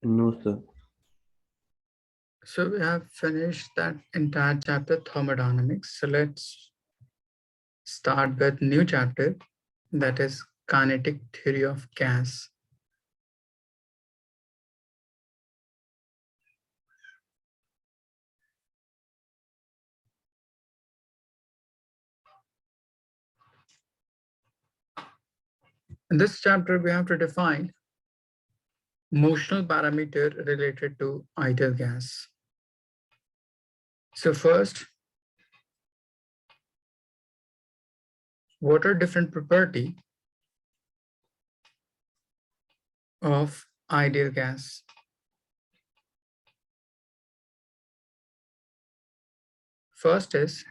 No, sir. So we have finished that entire chapter, thermodynamics. So let's start with new chapter, that is kinetic theory of gas. In this chapter, we have to define motional parameter related to ideal gas. So first, what are different property of ideal gas? First is,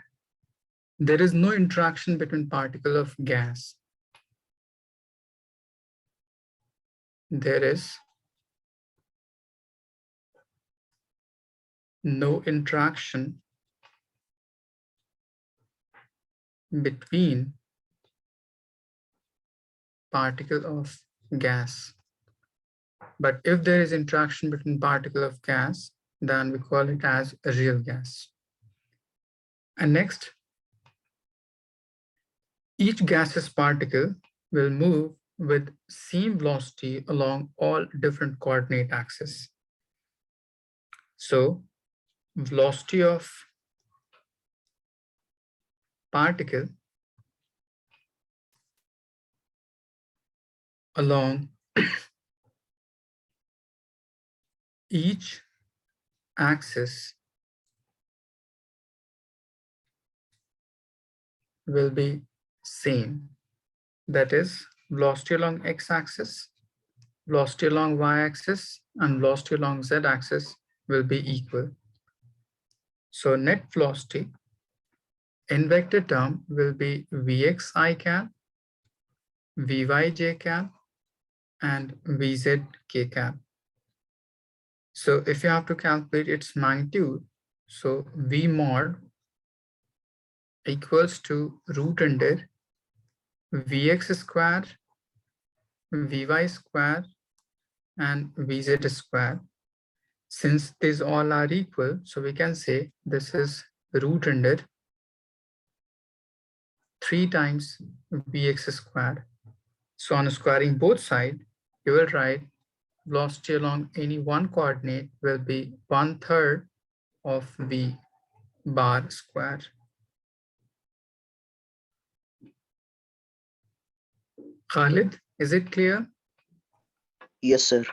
there is no interaction between particle of gas. There is no interaction between particle of gas. But if there is interaction between particle of gas, then we call it as a real gas. And next, each gaseous particle will move with same velocity along all different coordinate axes. So velocity of particle along each axis will be same. That is, velocity along x-axis, velocity along y-axis, and velocity along z-axis will be equal. So net velocity in vector term will be Vx I cap, Vy j cap, and Vz k cap. So if you have to calculate its magnitude, so V mod equals to root under Vx square, Vy square, and Vz square. Since these all are equal, so we can say this is root under 3 times Vx square. So on squaring both sides, you will write velocity along any one coordinate will be 1/3 of V bar square. Khalid, is it clear? Yes, sir.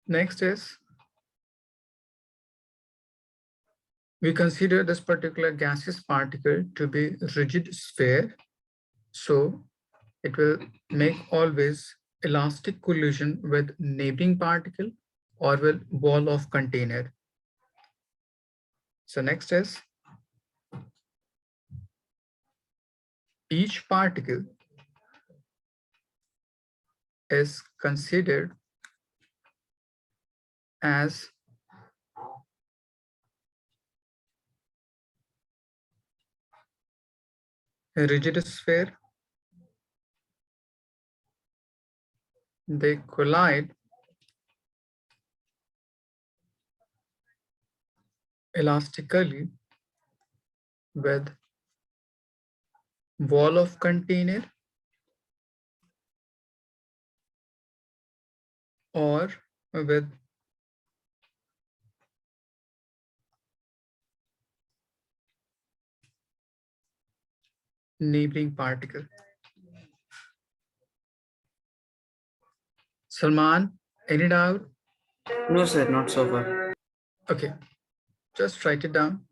Next is, we consider this particular gaseous particle to be rigid sphere. So it will make always elastic collision with neighboring particle or with wall of container. So next is, each particle is considered as a rigid sphere. They collide elastically with wall of container or with neighboring particle. Salman, any doubt? No, sir, not so far. Okay, just write it down.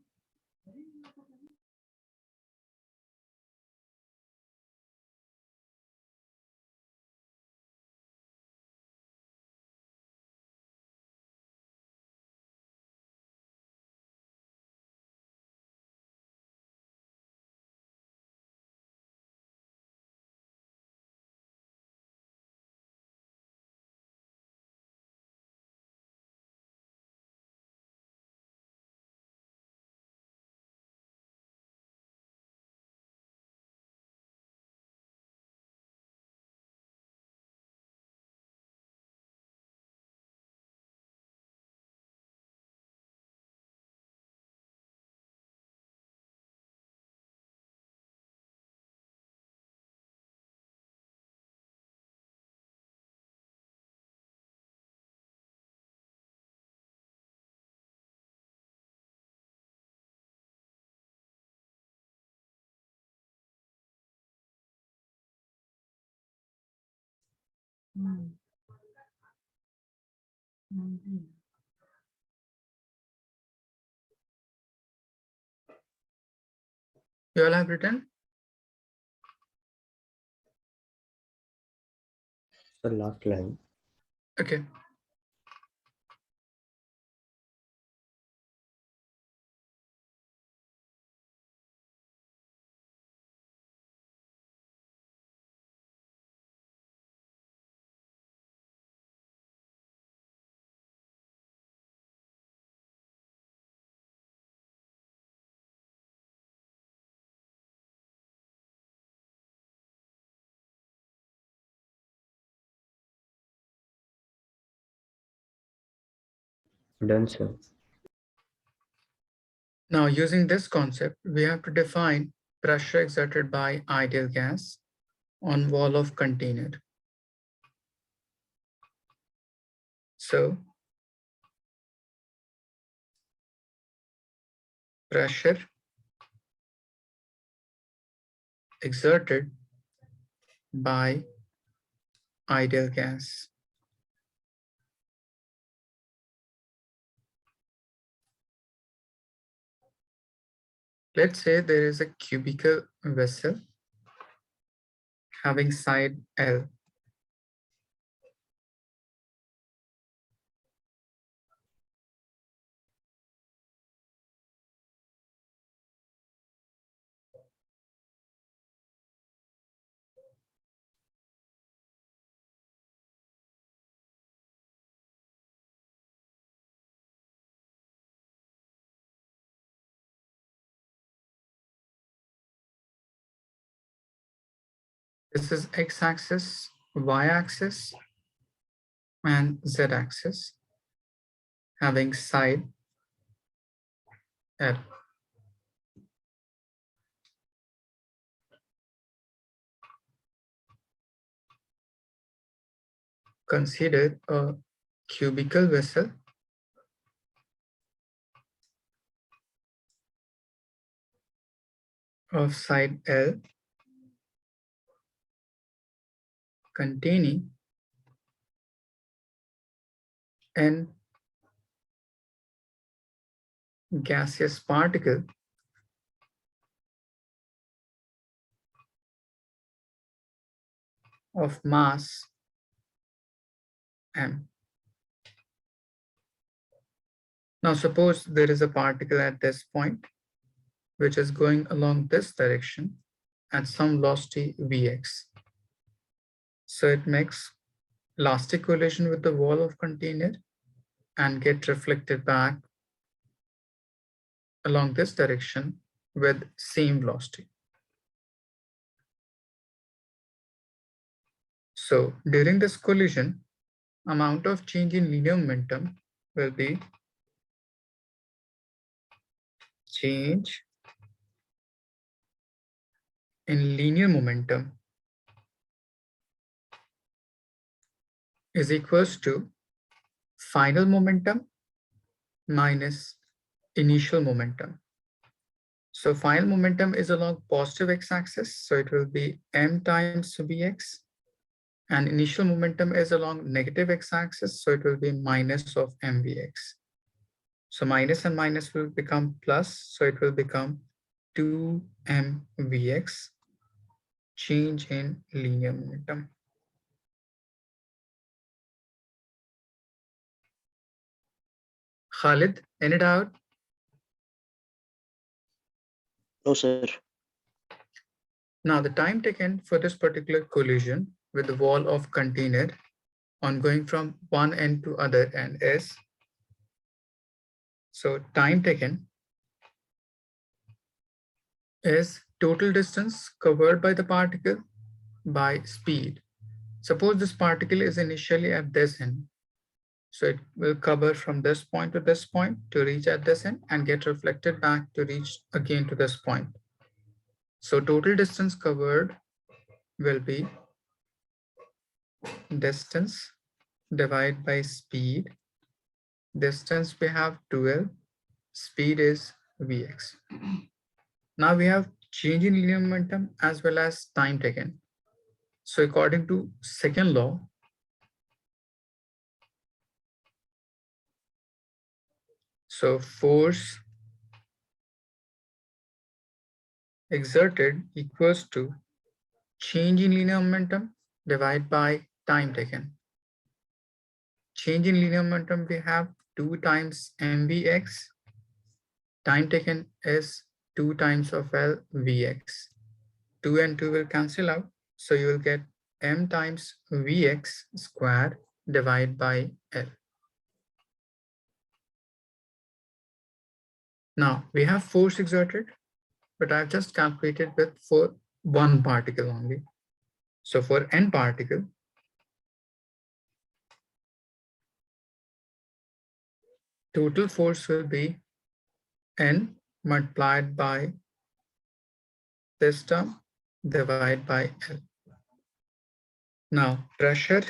You all have written? The last line. Okay. Done, sir. Now, using this concept, we have to define pressure exerted by ideal gas on wall of container. So, pressure exerted by ideal gas. Let's say there is a cubical vessel having side L. This is x-axis, y-axis, and z-axis having side L. Consider a cubical vessel of side L containing an gaseous particle of mass m. Now suppose there is a particle at this point which is going along this direction at some velocity Vx. So it makes elastic collision with the wall of container and get reflected back along this direction with same velocity. So during this collision, amount of change in linear momentum will be change in linear momentum is equals to final momentum minus initial momentum. So final momentum is along positive x-axis, so it will be m times vx, and initial momentum is along negative x-axis, so it will be minus of mvx. So minus and minus will become plus, so it will become 2mvx, change in linear momentum. Khalid, any doubt? No, sir. Now the time taken for this particular collision with the wall of container on going from one end to other end is, so time taken is total distance covered by the particle by speed. Suppose this particle is initially at this end. So it will cover from this point to this point to reach at this end and get reflected back to reach again to this point. So total distance covered will be distance divided by speed. Distance we have 12, speed is Vx. Now we have change in linear momentum as well as time taken. So according to second law, So force exerted equals to change in linear momentum divided by time taken. Change in linear momentum, we have 2 times mvx. Time taken is 2 times of L Vx. 2 and 2 will cancel out. So you will get m times Vx squared divided by L. Now we have force exerted, but I've just calculated with for one particle only. So for n particle, total force will be n multiplied by this term divided by L. Now pressure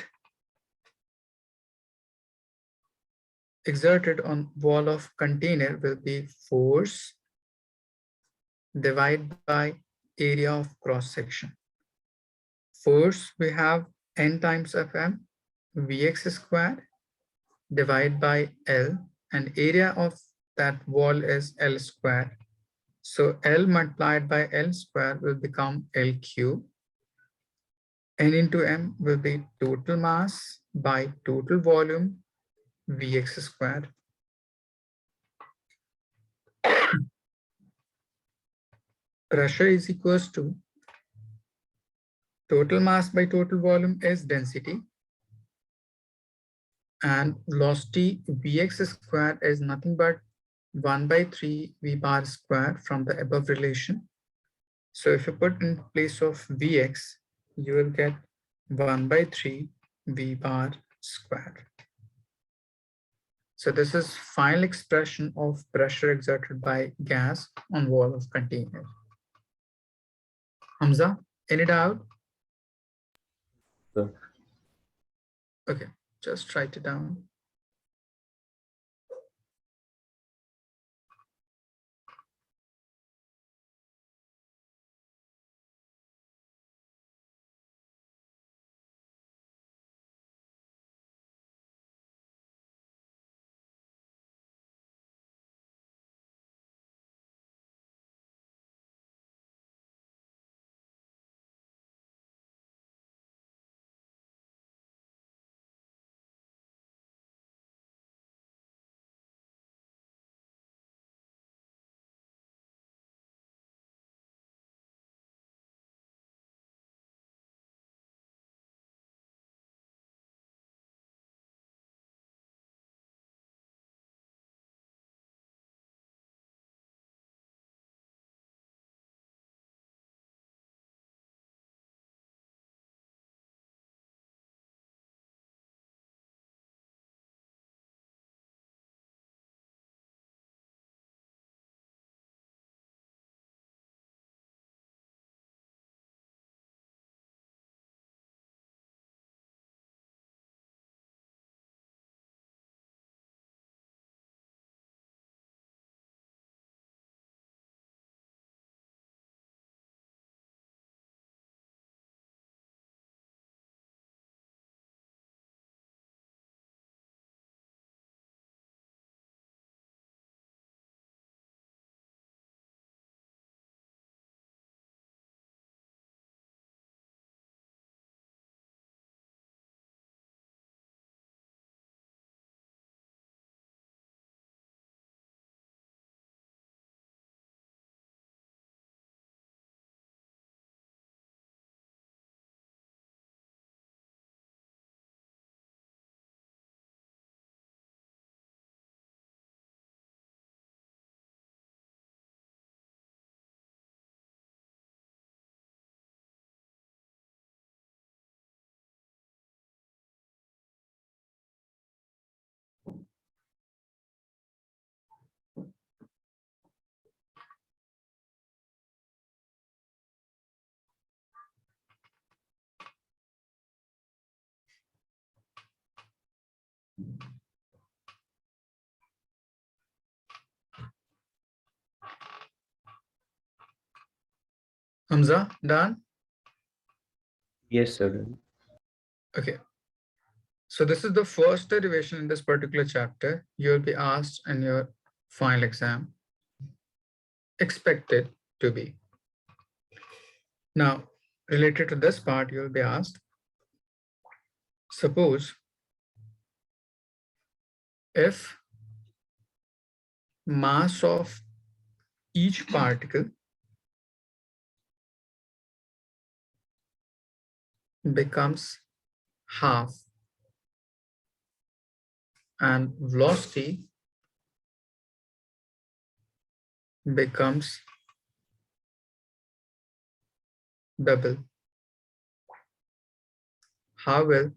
exerted on wall of container will be force divided by area of cross section. Force we have n times Fm Vx squared divided by L, and area of that wall is L squared. So L multiplied by L squared will become L cube. N into M will be total mass by total volume Vx squared. Pressure is equals to total mass by total volume is density, and velocity Vx squared is nothing but 1 by 3 V bar squared from the above relation. So if you put in place of Vx, you will get 1 by 3 V bar squared. So this is final expression of pressure exerted by gas on wall of container. Hamza, any doubt? Sir. Okay, just write it down. Hamza, done? Yes, sir. Okay. So this is the first derivation in this particular chapter. You'll be asked in your final exam expected to be. Now, related to this part, you'll be asked, suppose if mass of each particle becomes half and velocity becomes double, how will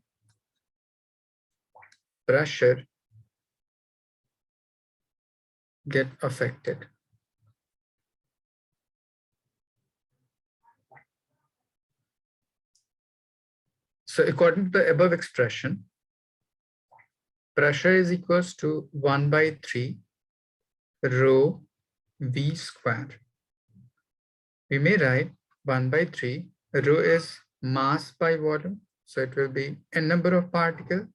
pressure get affected? So according to the above expression, pressure is equals to 1/3 rho v square. We may write 1/3, rho is mass by volume. So it will be n number of particles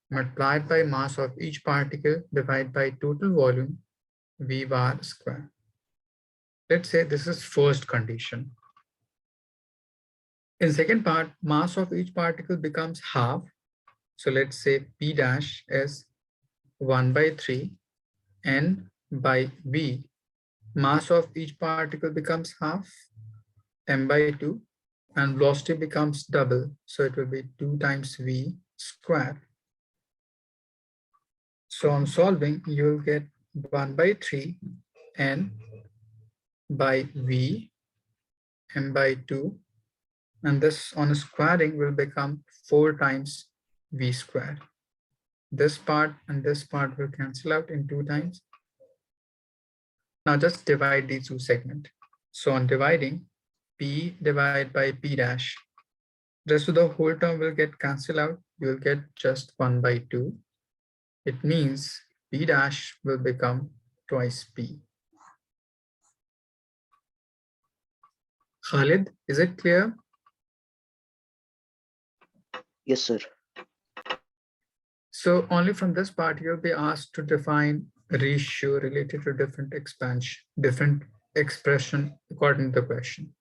multiplied by mass of each particle divided by total volume v bar square. Let's say this is first condition. In second part, mass of each particle becomes half. So let's say P dash is 1/3 n by v. Mass of each particle becomes half, m/2, and velocity becomes double. So it will be 2 times v square. So on solving, you'll get 1/3 n by v, m/2, and this on squaring will become 4 times v square. This part and this part will cancel out in 2 times. Now just divide these two segments. So on dividing, p divided by p dash, rest of the whole term will get cancelled out. You will get just 1/2. It means p dash will become twice p. Khalid, is it clear? Yes, sir. So only from this part, you'll be asked to define a ratio related to different expression according to the question.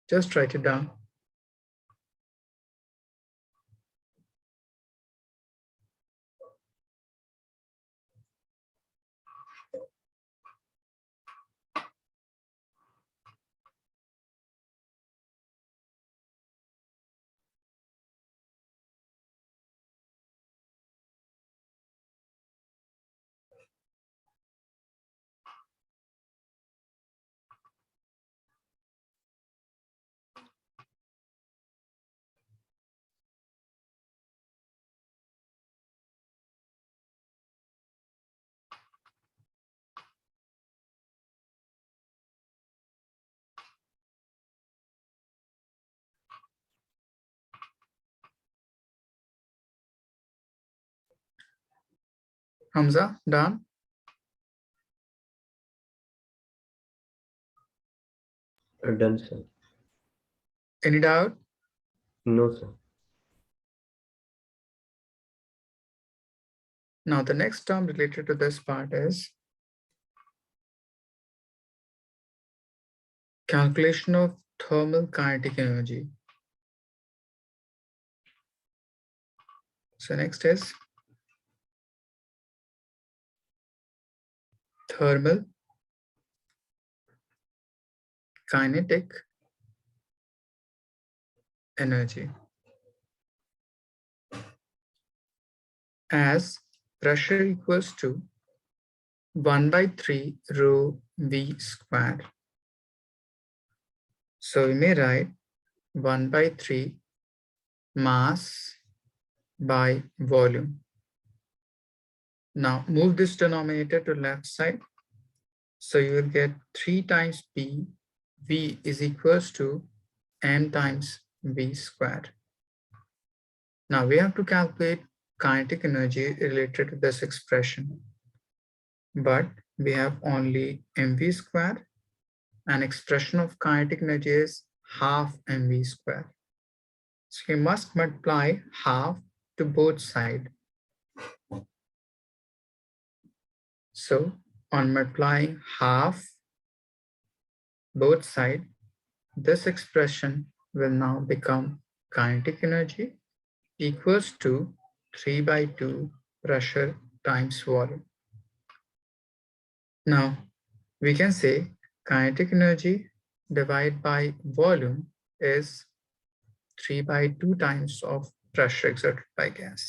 Just write it down. Hamza, done? Done, sir. Any doubt? No, sir. Now the next term related to this part is calculation of thermal kinetic energy. So next is thermal kinetic energy as pressure equals to 1/3 rho v square. So we may write 1/3 mass by volume. Now move this denominator to left side. So you will get 3 times P, V is equals to m times V squared. Now we have to calculate kinetic energy related to this expression, but we have only mv squared, and expression of kinetic energy is half mv squared. So you must multiply half to both sides. So on multiplying half both sides, this expression will now become kinetic energy equals to 3/2 pressure times volume. Now, we can say kinetic energy divided by volume is 3/2 times of pressure exerted by gas.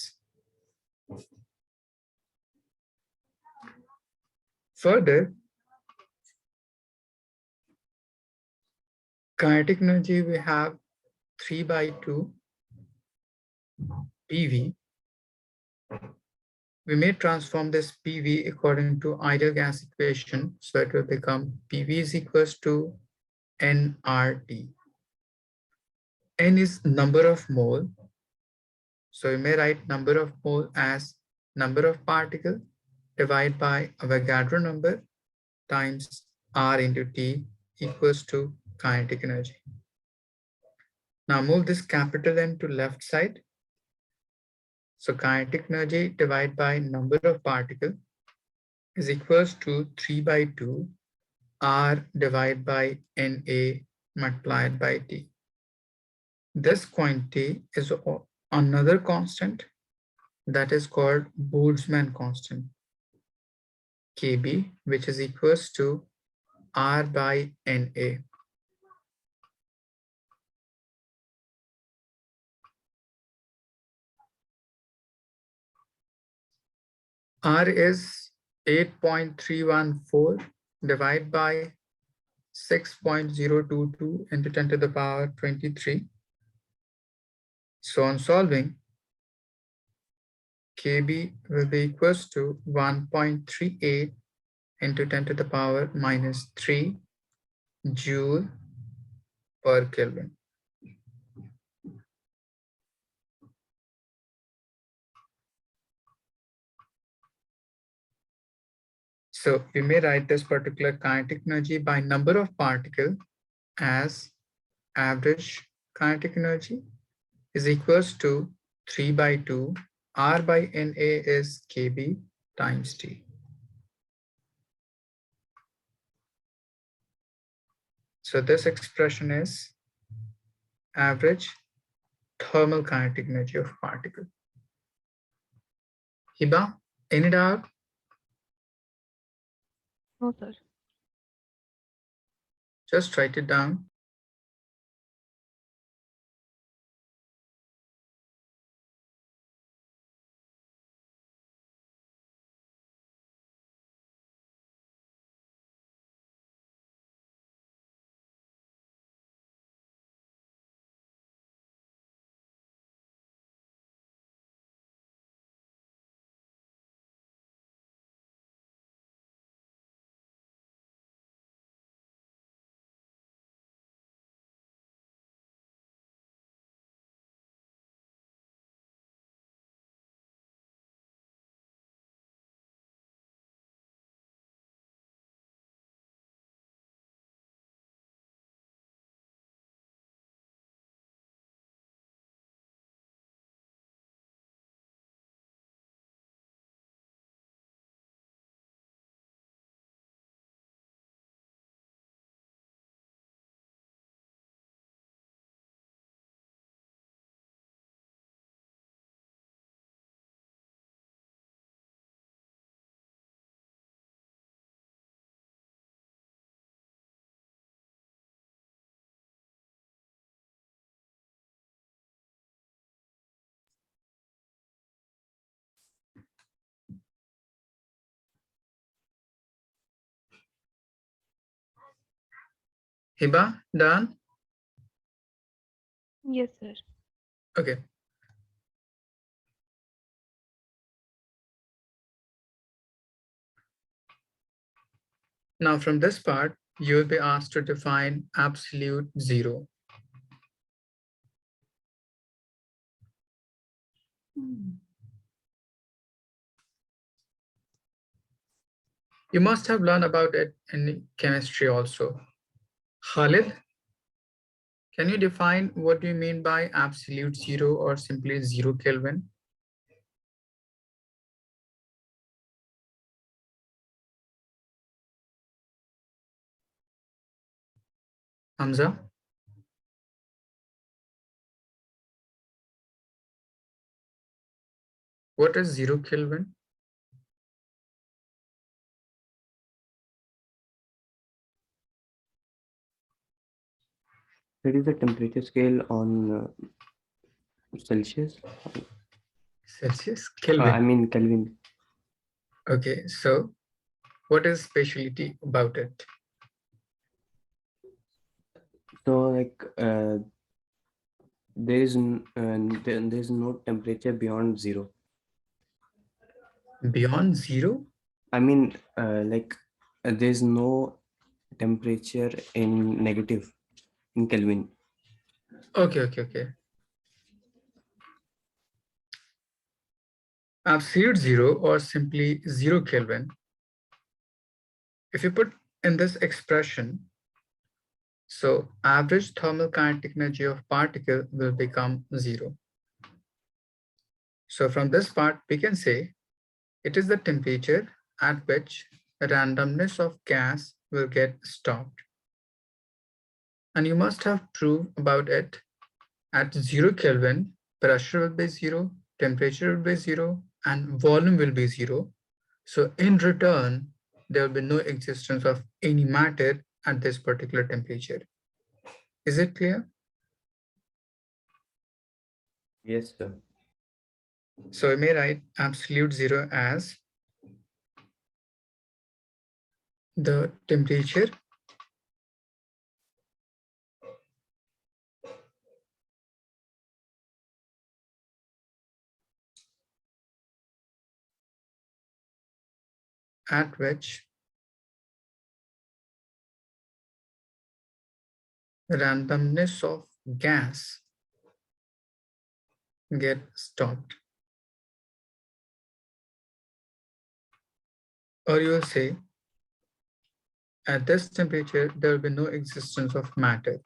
Further, kinetic energy we have 3/2 PV. We may transform this PV according to ideal gas equation, so it will become PV is equals to nRT. N is number of mole, so you may write number of mole as number of particle divided by Avogadro number times R into T equals to kinetic energy. Now move this capital N to left side. So kinetic energy divided by number of particle is equals to 3/2 R divided by NA multiplied by T. This quantity is another constant that is called Boltzmann constant, Kb, which is equals to R by Na. R is 8.314 divided by 6.022 into 10 to the power 23. So on solving, Kb will be equals to 1.38 into 10 to the power minus 3 joule per Kelvin. So we may write this particular kinetic energy by number of particles as average kinetic energy is equals to 3/2 R by Na is Kb times T. So this expression is average thermal kinetic energy of particle. Hiba, any doubt? No, sir. Just write it down. Hiba, done? Yes, sir. Okay. Now from this part, you will be asked to define absolute zero. You must have learned about it in chemistry also. Khalid, can you define what do you mean by absolute zero or simply 0 Kelvin? Hamza? What is 0 Kelvin? It is the temperature scale on Celsius. Celsius? I Kelvin. mean Kelvin. Okay, so what is specialty about it? So like there is no temperature beyond 0. Beyond 0? I mean there's no temperature in negative in Kelvin. Okay. Absolute 0 or simply 0 Kelvin. If you put in this expression, so average thermal kinetic energy of particle will become 0. So from this part, we can say it is the temperature at which randomness of gas will get stopped. And you must have proof about it. At 0 Kelvin, pressure will be 0, temperature will be 0, and volume will be 0. So in return, there will be no existence of any matter at this particular temperature. Is it clear? Yes, sir. So we may write absolute 0 as the temperature at which randomness of gas get stopped. Or you will say, at this temperature, there will be no existence of matter.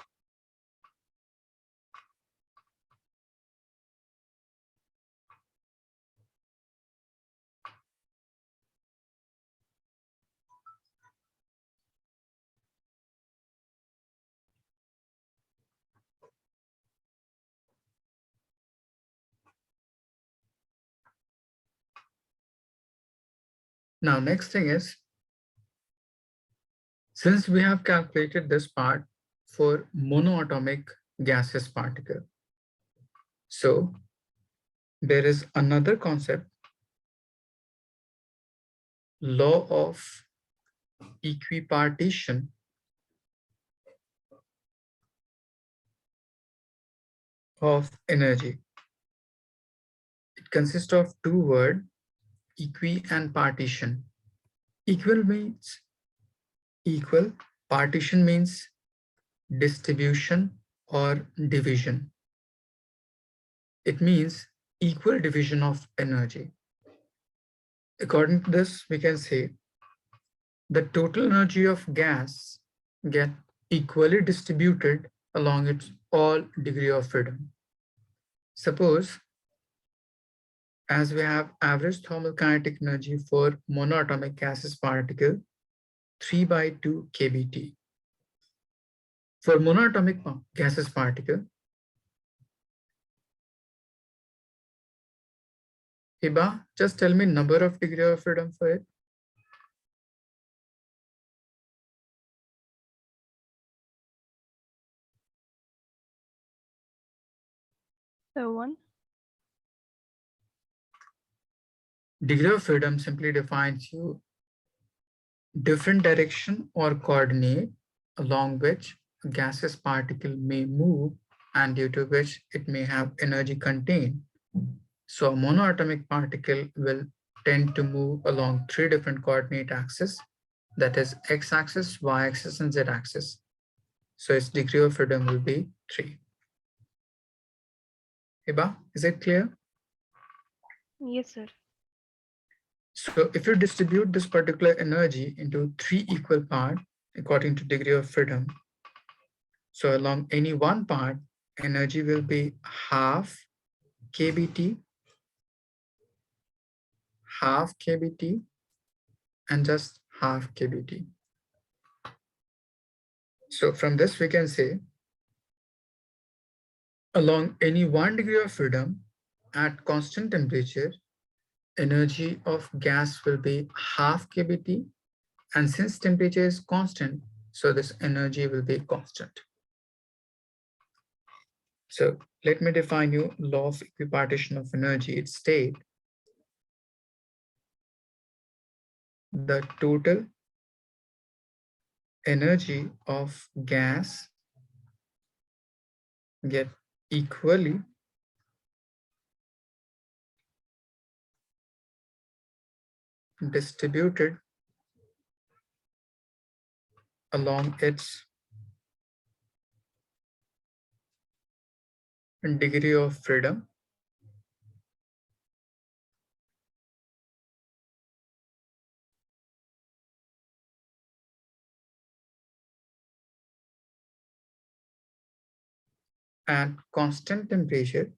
Now, next thing is, since we have calculated this part for monoatomic gaseous particle, so there is another concept, law of equipartition of energy. It consists of two words, equi and partition. Equal means equal, partition means distribution or division. It means equal division of energy. According to this, we can say the total energy of gas get equally distributed along its all degree of freedom. Suppose, as we have average thermal kinetic energy for monoatomic gaseous particle 3/2 kBT. For monoatomic gaseous particle, Hiba, just tell me number of degree of freedom for it. So 1. Degree of freedom simply defines you different direction or coordinate along which a gaseous particle may move and due to which it may have energy contained. So a monoatomic particle will tend to move along 3 different coordinate axes, that is x-axis, y-axis, and z-axis. So its degree of freedom will be 3. Hiba, is it clear? Yes, sir. So if you distribute this particular energy into 3 equal parts according to degree of freedom, so along any one part, energy will be half kBT, and just half kBT. So from this, we can say along any 1 degree of freedom at constant temperature, energy of gas will be half kBT. And since temperature is constant, so this energy will be constant. So let me define you law of equipartition of energy. It states the total energy of gas get equally distributed along its degree of freedom at constant temperature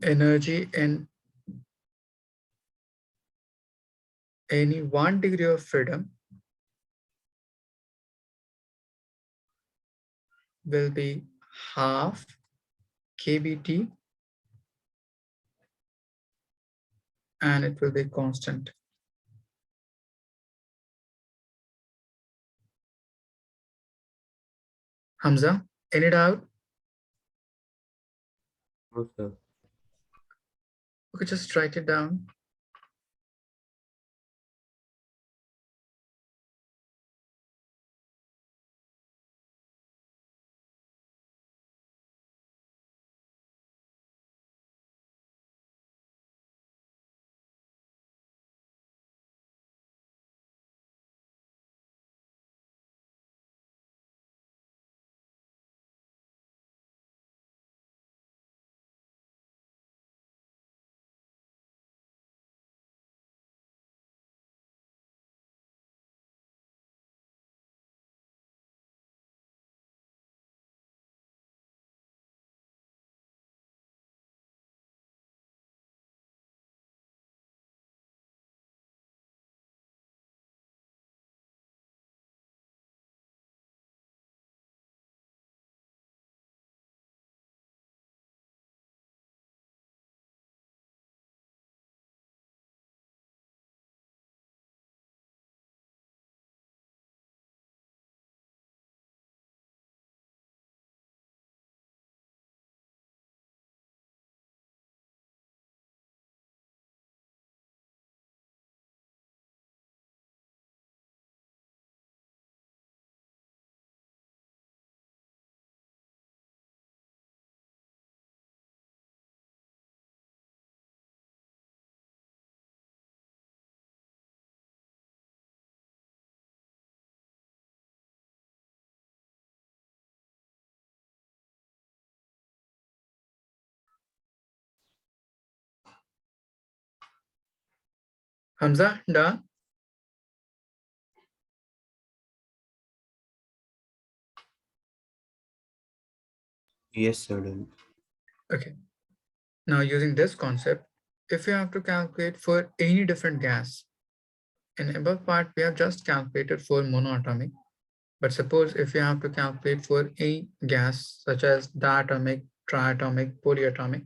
energy in any 1 degree of freedom will be half kBT and it will be constant. Hamza, any doubt? No, sir. Okay, just write it down. Hamza, done? Yes, sir. Done. Okay. Now using this concept, if you have to calculate for any different gas, in above part, we have just calculated for monoatomic. But suppose if you have to calculate for any gas such as diatomic, triatomic, polyatomic,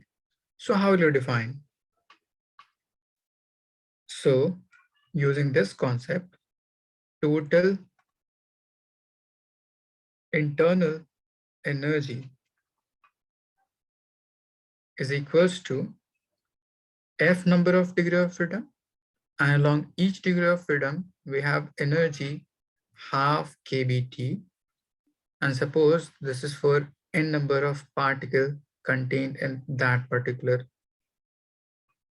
so how will you define? So using this concept, total internal energy is equals to F number of degree of freedom, and along each degree of freedom, we have energy half kBT. And suppose this is for n number of particles contained in that particular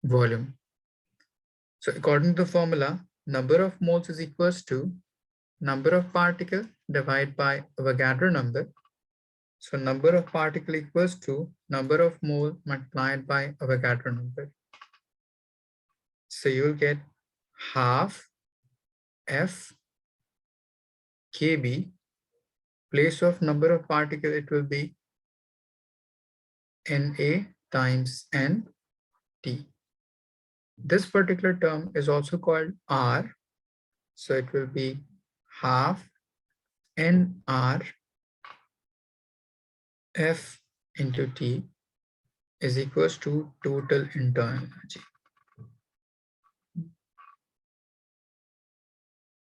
volume. So according to the formula, number of moles is equals to number of particles divided by Avogadro number. So number of particle equals to number of mole multiplied by Avogadro number. So you'll get half F kb, place of number of particle, it will be Na times Nt. This particular term is also called R. So it will be half NR F into T is equals to total internal energy.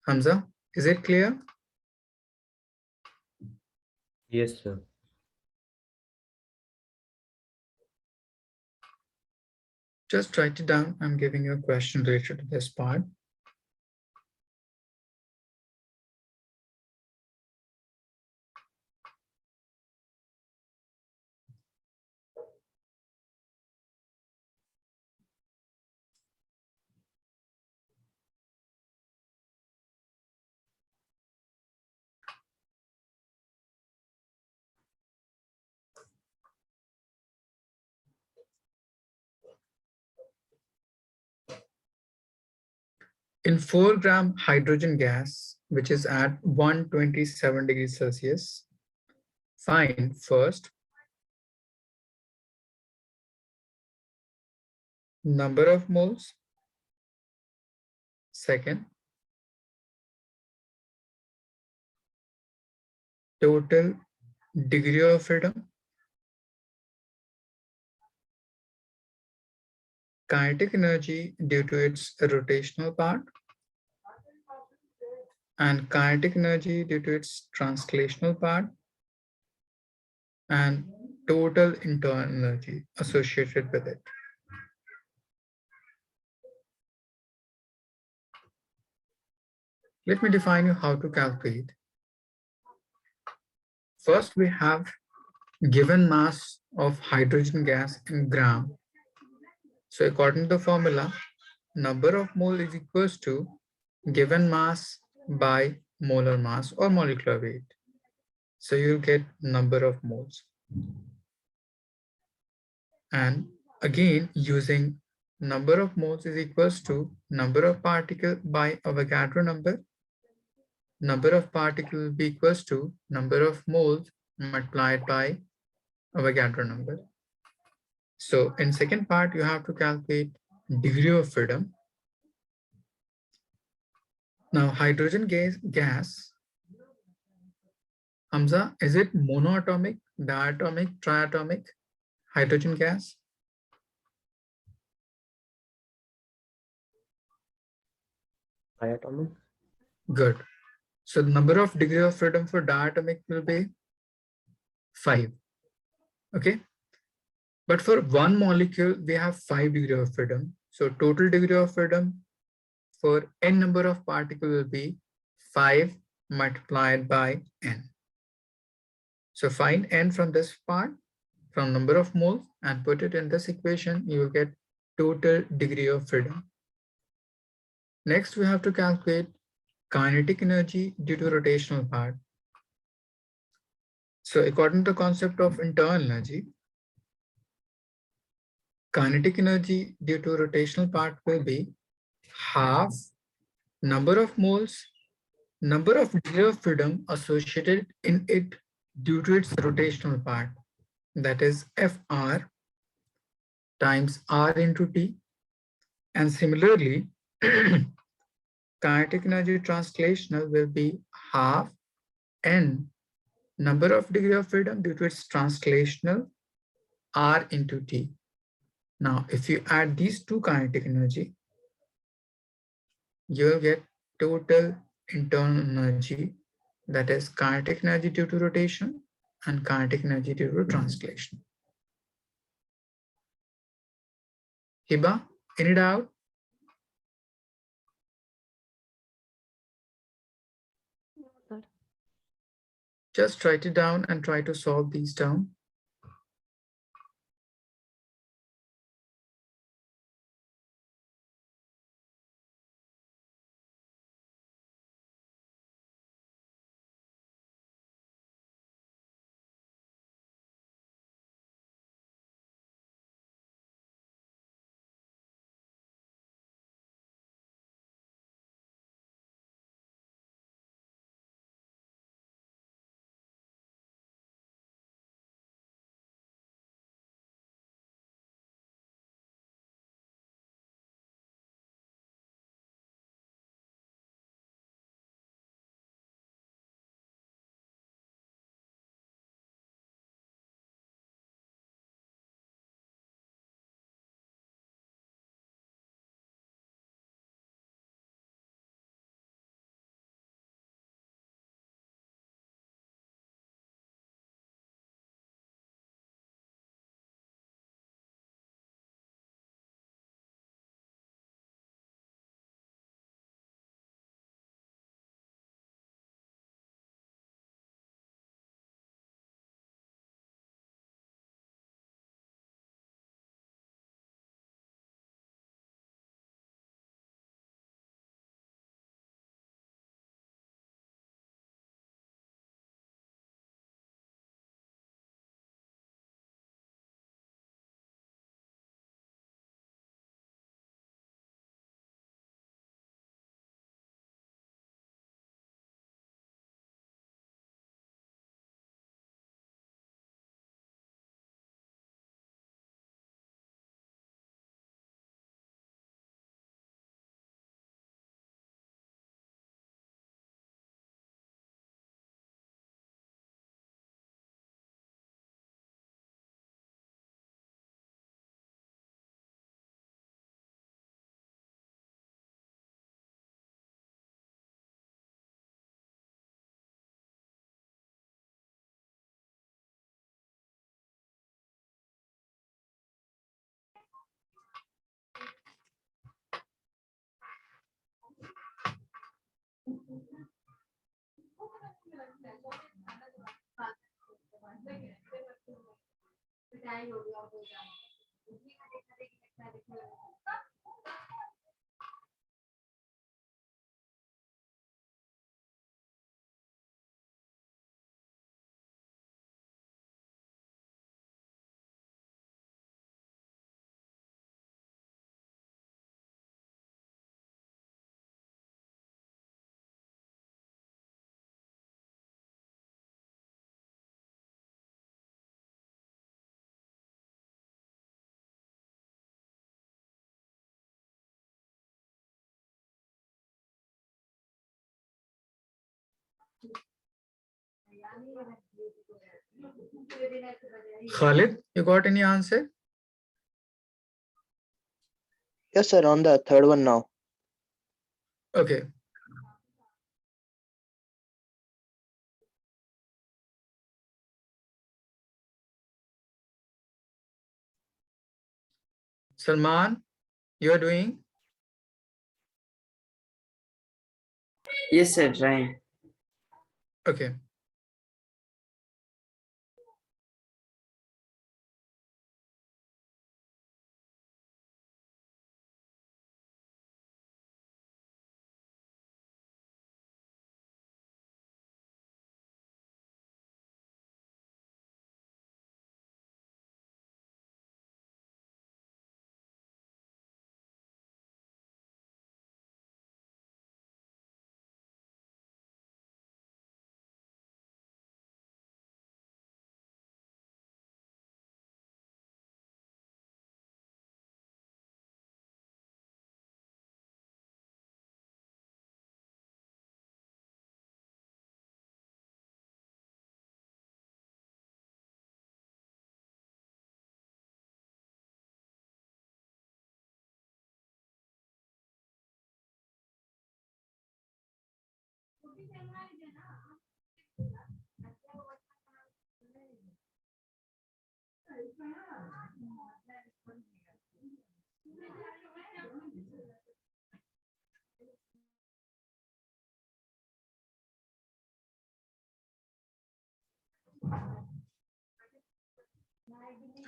Hamza, is it clear? Yes, sir. Just write it down. I'm giving you a question related to this part. In 4-gram hydrogen gas, which is at 127 degrees Celsius, find first number of moles, second total degree of freedom, kinetic energy due to its rotational part, and kinetic energy due to its translational part, and total internal energy associated with it. Let me define you how to calculate. First, we have given mass of hydrogen gas in gram. So according to the formula, number of mole is equals to given mass by molar mass or molecular weight. So you'll get number of moles. And again, using number of moles is equals to number of particles by Avogadro number. Number of particles will be equals to number of moles multiplied by Avogadro number. So in second part, you have to calculate degree of freedom. Now hydrogen gas, Hamza, is it monoatomic, diatomic, triatomic hydrogen gas? Diatomic? Good. So the number of degree of freedom for diatomic will be 5. Okay. But for one molecule, we have 5 degree of freedom. So total degree of freedom for n number of particles will be 5 multiplied by n. So find n from this part, from number of moles, and put it in this equation. You will get total degree of freedom. Next, we have to calculate kinetic energy due to rotational part. So according to the concept of internal energy, kinetic energy due to rotational part will be half number of moles, number of degree of freedom associated in it due to its rotational part, that is Fr times R into T. And similarly, kinetic energy translational will be half N number of degree of freedom due to its translational R into T. Now, if you add these two kinetic energy, you will get total internal energy, that is kinetic energy due to rotation and kinetic energy due to translation. Hiba, any doubt? No, sir. Just write it down and try to solve these down. Khalid, you got any answer? Yes, sir. On the third one now. Okay. Salman, you are doing? Yes, sir. Trying. Okay.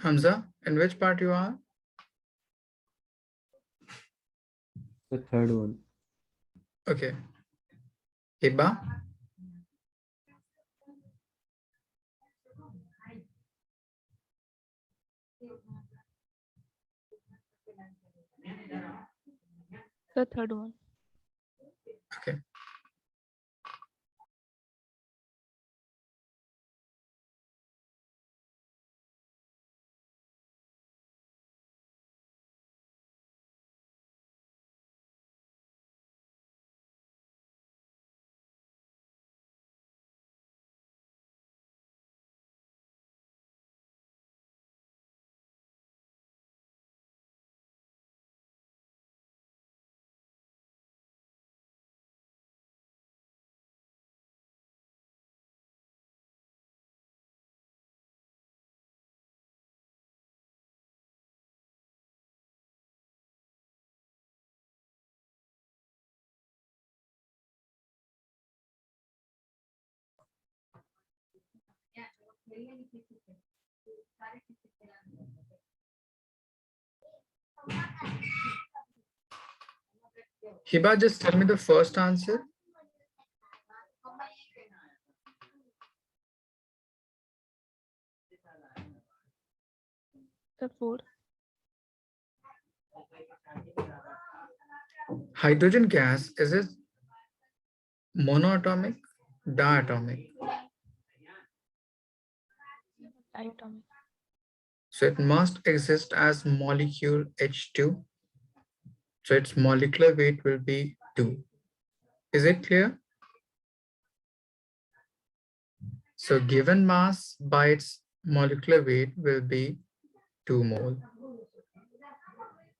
Hamza, in which part you are? The third one. Okay. Hiba? The third one. Okay. Hiba, just tell me the first answer. The fourth. Hydrogen gas, is it monoatomic, diatomic? Diatomic. So it must exist as molecule H2. So its molecular weight will be 2. Is it clear? So given mass by its molecular weight will be 2 mole.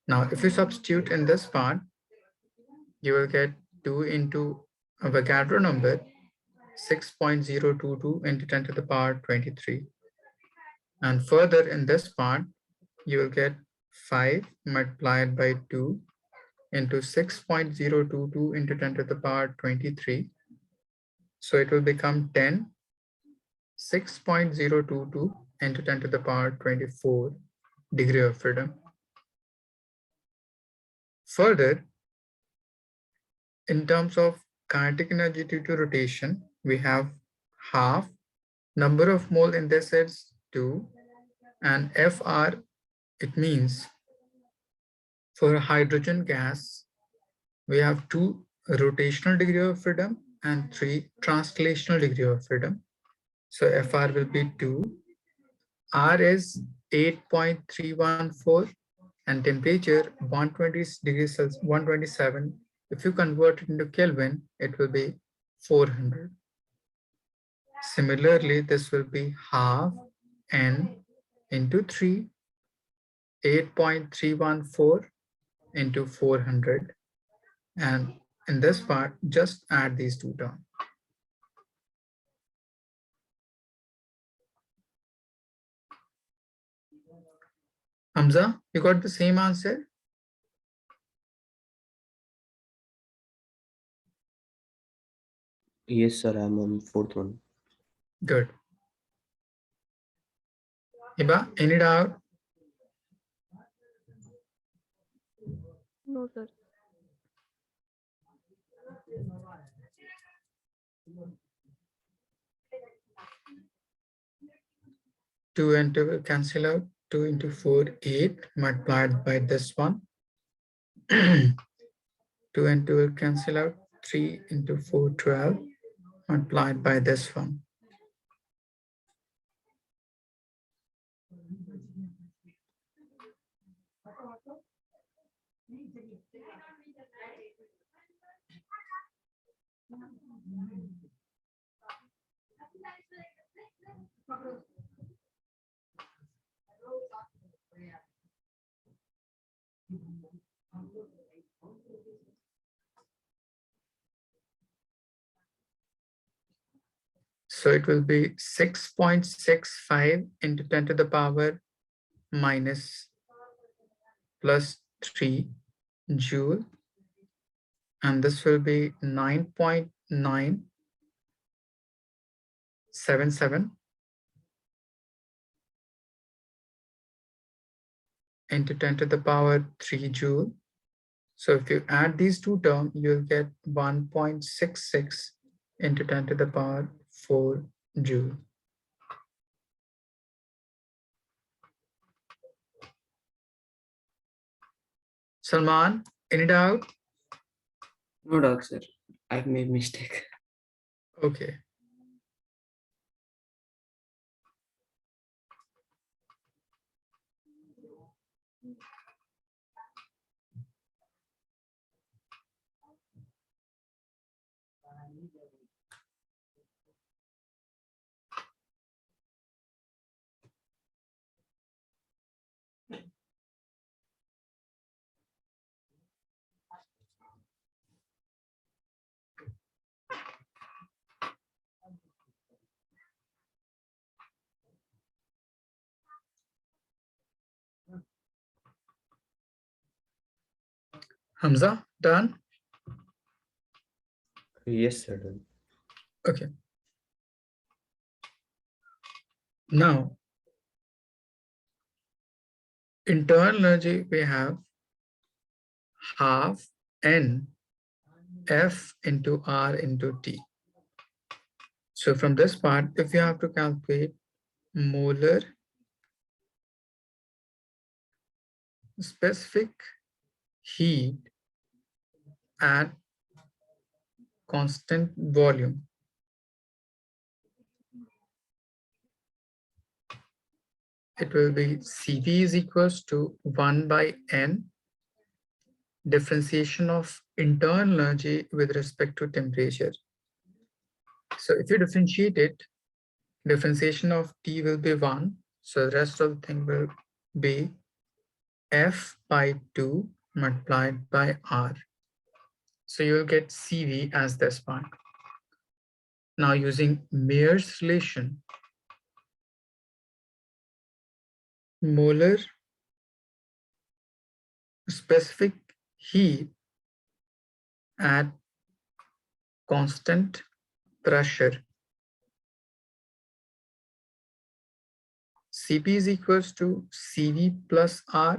Now, if you substitute in this part, you will get 2 into Avogadro number 6.022 into 10 to the power 23. And further in this part, you will get 5 multiplied by 2 into 6.022 into 10 to the power 23. So it will become 10 6.022 into 10 to the power 24 degree of freedom. Further, in terms of kinetic energy due to rotation, we have half. Number of mole in this is 2, and Fr, it means for hydrogen gas, we have 2 rotational degree of freedom and 3 translational degree of freedom. So Fr will be 2. R is 8.314 and temperature 120 degrees Celsius, 127. If you convert it into Kelvin, it will be 400. Similarly, this will be half N into 3, 8.314 into 400. And in this part, just add these two terms. Hamza, you got the same answer? Yes, sir. I'm on fourth one. Good. Iba, any doubt? No, sir. Two and 2 will cancel out. 2 into 4, 8 multiplied by this one. 2 and 2 will cancel out. 3 into 4, 12 multiplied by this one. So it will be 6.65 into 10 to the power minus plus 3 joule. And this will be 9.977 into 10 to the power 3 joule. So if you add these two terms, you'll get 1.66 into 10 to the power 4 joule. Salman, any doubt? No doubt, sir. I've made mistake. Okay. Hamza, done? Yes, sir. Done. Okay. Now, internal energy, we have half N F into R into T. So from this part, if you have to calculate molar specific heat at constant volume, it will be Cv is equals to 1 by N differentiation of internal energy with respect to temperature. So if you differentiate it, differentiation of T will be 1. So the rest of the thing will be F by 2 multiplied by R. So you will get Cv as this part. Now using Mayer's relation, molar specific heat at constant pressure Cp is equals to Cv plus R.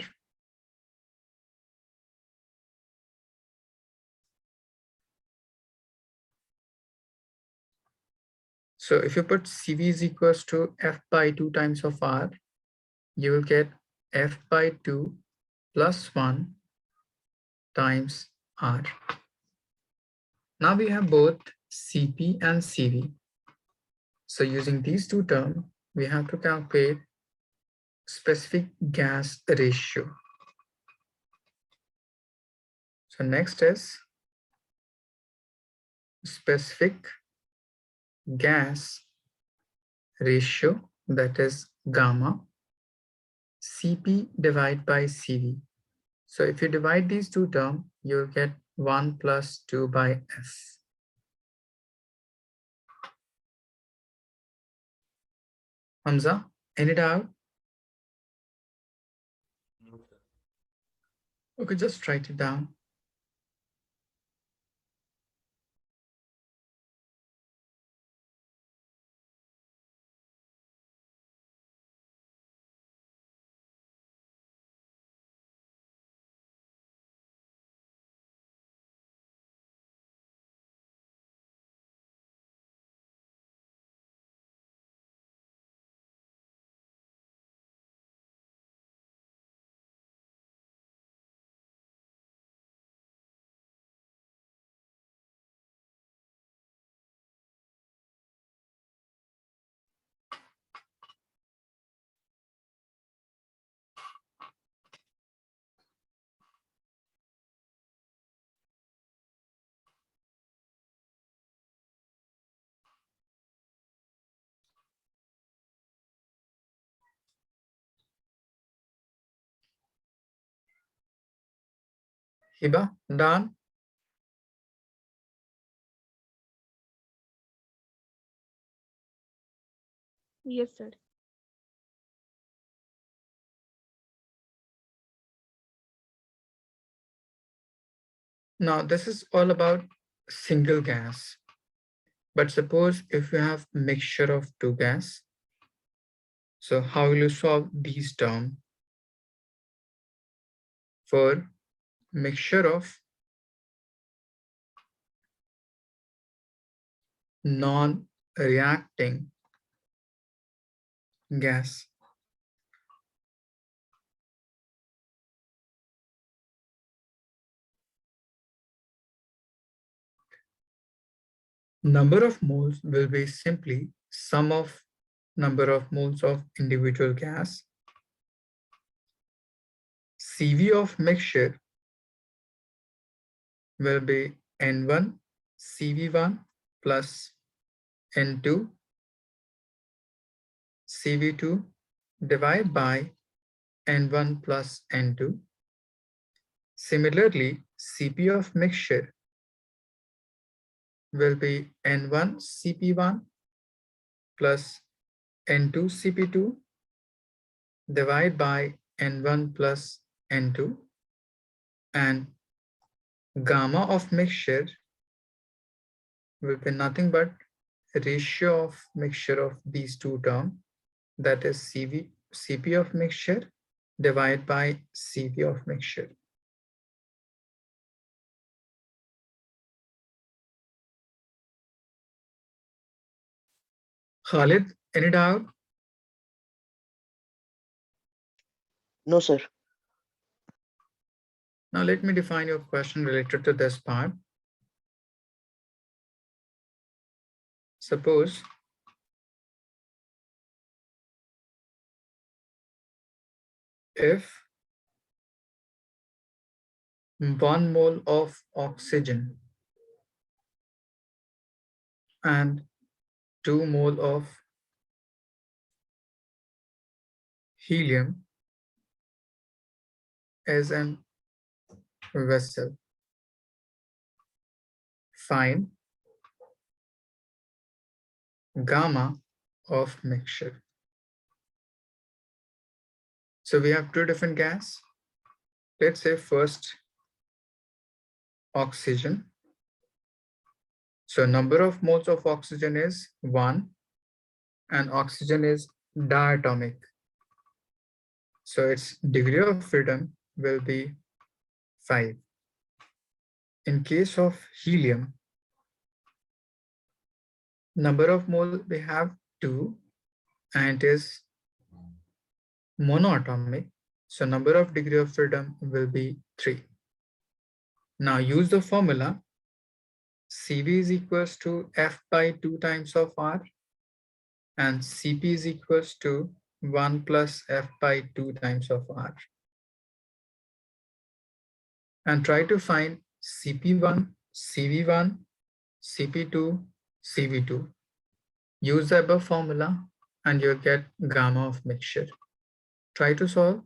So if you put Cv is equals to F by 2 times of R, you will get F by 2 plus 1 times R. Now we have both Cp and Cv. So using these two terms, we have to calculate specific gas ratio. So next is specific gas ratio, that is gamma, Cp divided by Cv. So if you divide these two terms, you'll get 1 plus 2 by F. Hamza, any doubt? Okay, just write it down. Hiba, done? Yes, sir. Now this is all about single gas. But suppose if you have mixture of two gas, so how will you solve these terms? For mixture of non-reacting gas. Number of moles will be simply sum of number of moles of individual gas. Cv of mixture will be N1 Cv1 plus N2 Cv2 divided by N1 plus N2. Similarly, Cp of mixture will be N1 Cp1 plus N2 Cp2 divided by N1 plus N2, and gamma of mixture will be nothing but ratio of mixture of these two terms, that is Cp of mixture divided by Cv of mixture. Khalid, any doubt? No, sir. Now let me define your question related to this part. Suppose if 1 mole of oxygen and 2 mole of helium is an vessel, find gamma of mixture. So we have two different gas. Let's say first oxygen. So number of moles of oxygen is 1 and oxygen is diatomic. So its degree of freedom will be 5. In case of helium, number of mole we have 2, and it is monoatomic. So number of degree of freedom will be 3. Now use the formula Cv is equals to F by 2 times of R, and Cp is equals to 1 plus F by 2 times of R. And try to find Cp1, Cv1, Cp2, Cv2. Use the above formula and you'll get gamma of mixture. Try to solve.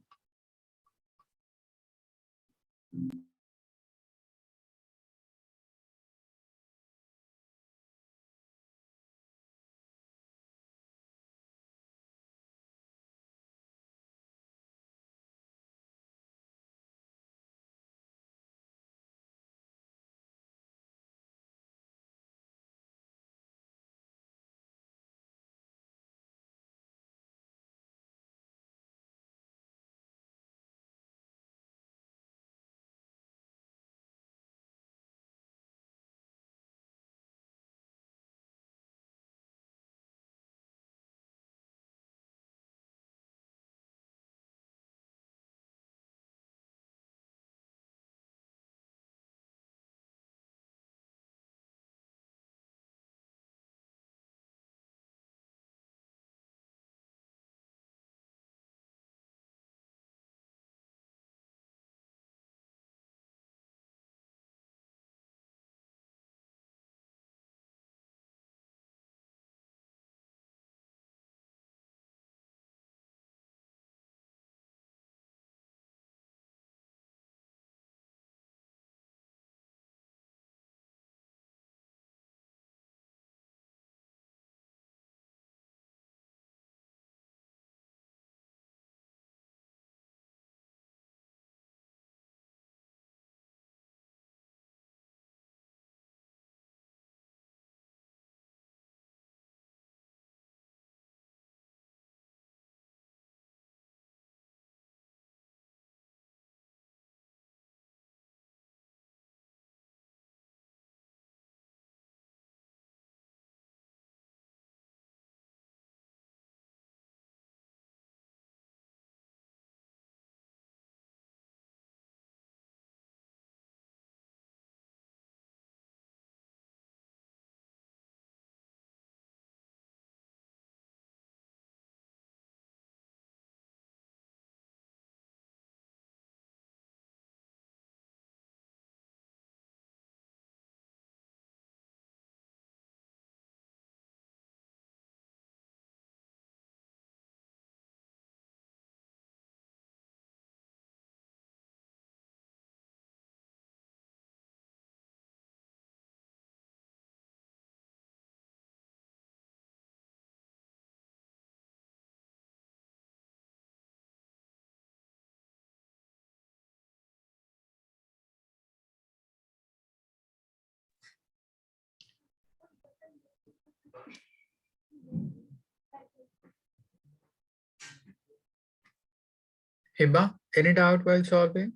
Hiba, any doubt while solving?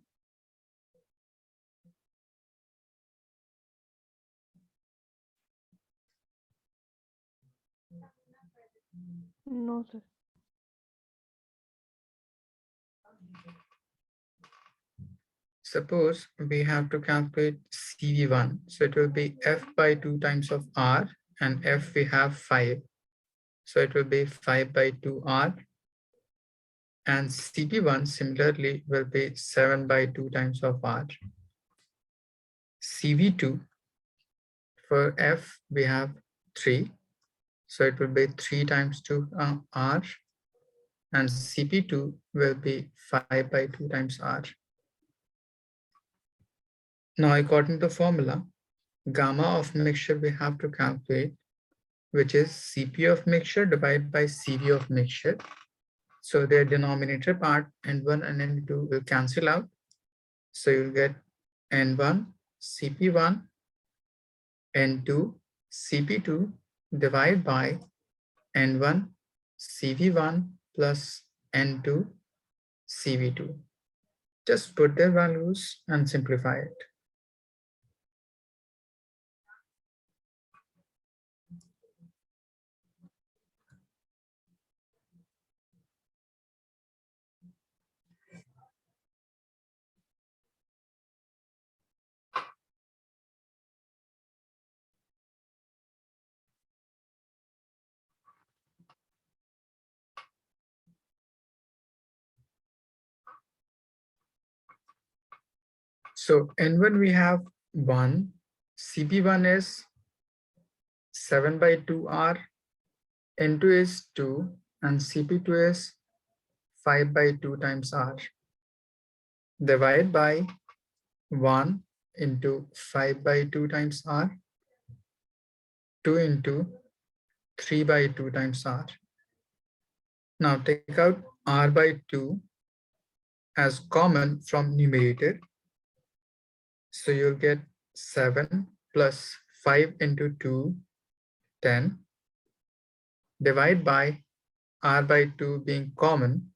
No, sir. Suppose we have to calculate CV1. So it will be F by 2 times of R, and F we have 5. So it will be 5 by 2R. And CP1 similarly will be 7 by 2 times of R. CV2 for F we have 3. So it will be 3 times 2 R. And CP2 will be 5 by 2 times R. Now according to the formula, gamma of mixture we have to calculate, which is Cp of mixture divided by Cv of mixture. So their denominator part N1 and N2 will cancel out. So you'll get N1 Cp1 N2 Cp2 divided by N1 Cv1 plus N2 CV2. Just put their values and simplify it. So N1 we have 1, CP1 is 7 by 2R, N2 is 2, and CP2 is 5 by 2 times R. Divide by 1 into 5 by 2 times R, 2 into 3 by 2 times R. Now take out R by 2 as common from numerator. So you'll get 7 plus 5 into 2, 10. Divide by R by 2 being common.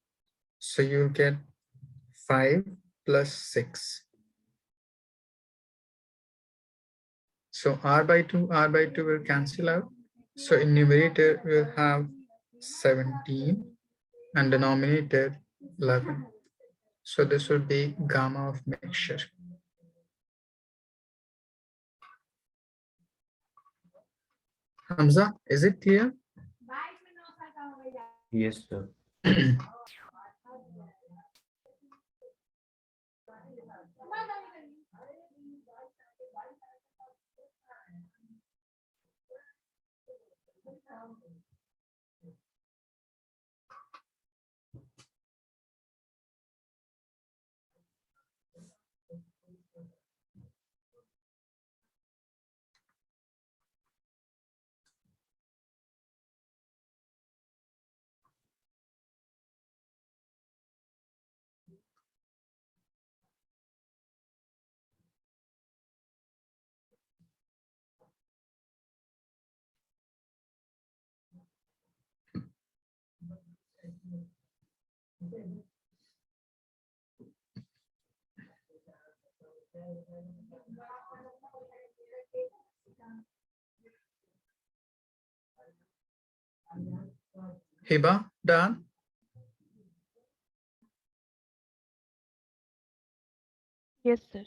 So you'll get 5 plus 6. So R by 2 will cancel out. So in numerator, we'll have 17 and denominator 11. So this will be gamma of mixture. Hamza, is it clear? Yes, sir. Hiba, done? Yes, sir.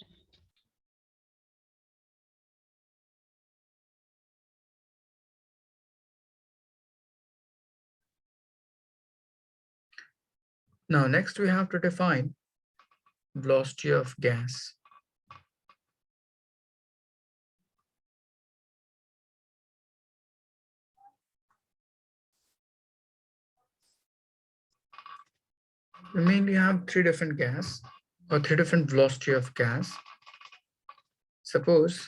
Now next we have to define velocity of gas. We mainly have 3 different gas or 3 different velocity of gas. Suppose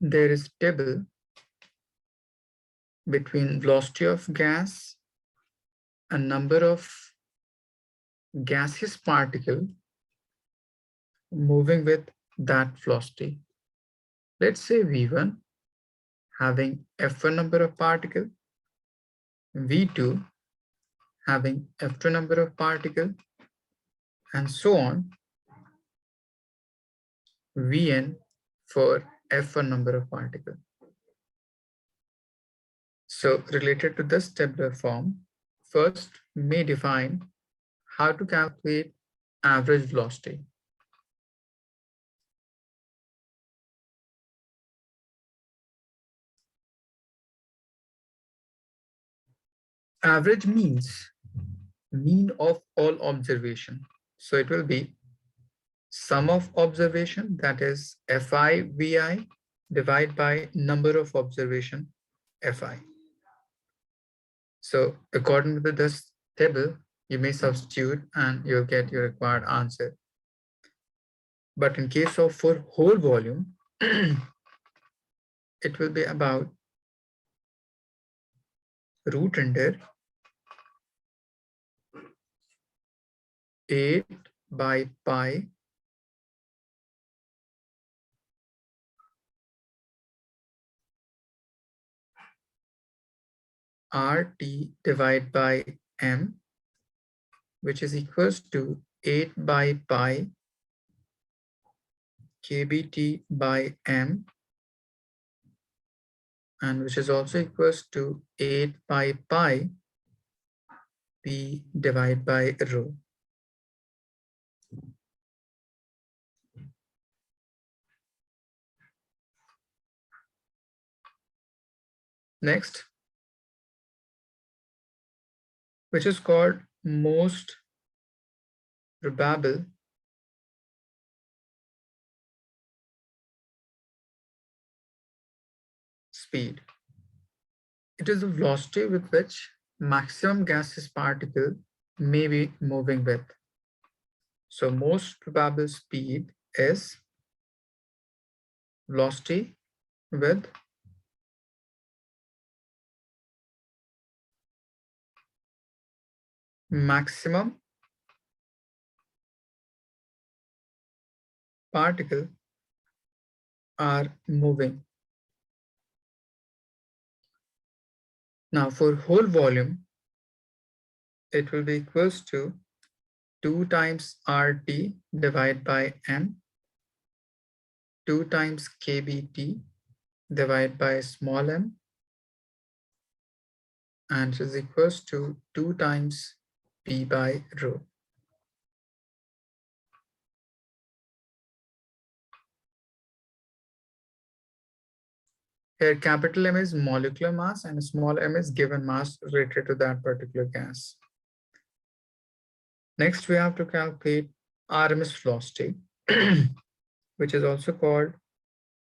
there is table between velocity of gas and number of gaseous particle moving with that velocity. Let's say V1 having F1 number of particle, V2 having F2 number of particle, and so on, Vn for F1 number of particle. So related to this tabular form, first we may define how to calculate average velocity. Average means mean of all observation. So it will be sum of observation, that is Fi Vi, divided by number of observation Fi. So according to this table, you may substitute and you'll get your required answer. But in case of for whole volume, it will be about root under 8 by pi RT divided by M, which is equals to 8 by pi kBT by M, and which is also equals to 8 by pi P divided by rho. Next, which is called most probable speed. It is the velocity with which maximum gaseous particle may be moving with. So most probable speed is velocity with maximum particle are moving. Now for whole volume, it will be equals to 2 times RT divided by M, 2 times kBT divided by small m, and it is equals to 2 times P by rho. Here capital M is molecular mass and small m is given mass related to that particular gas. Next, we have to calculate RMS velocity, which is also called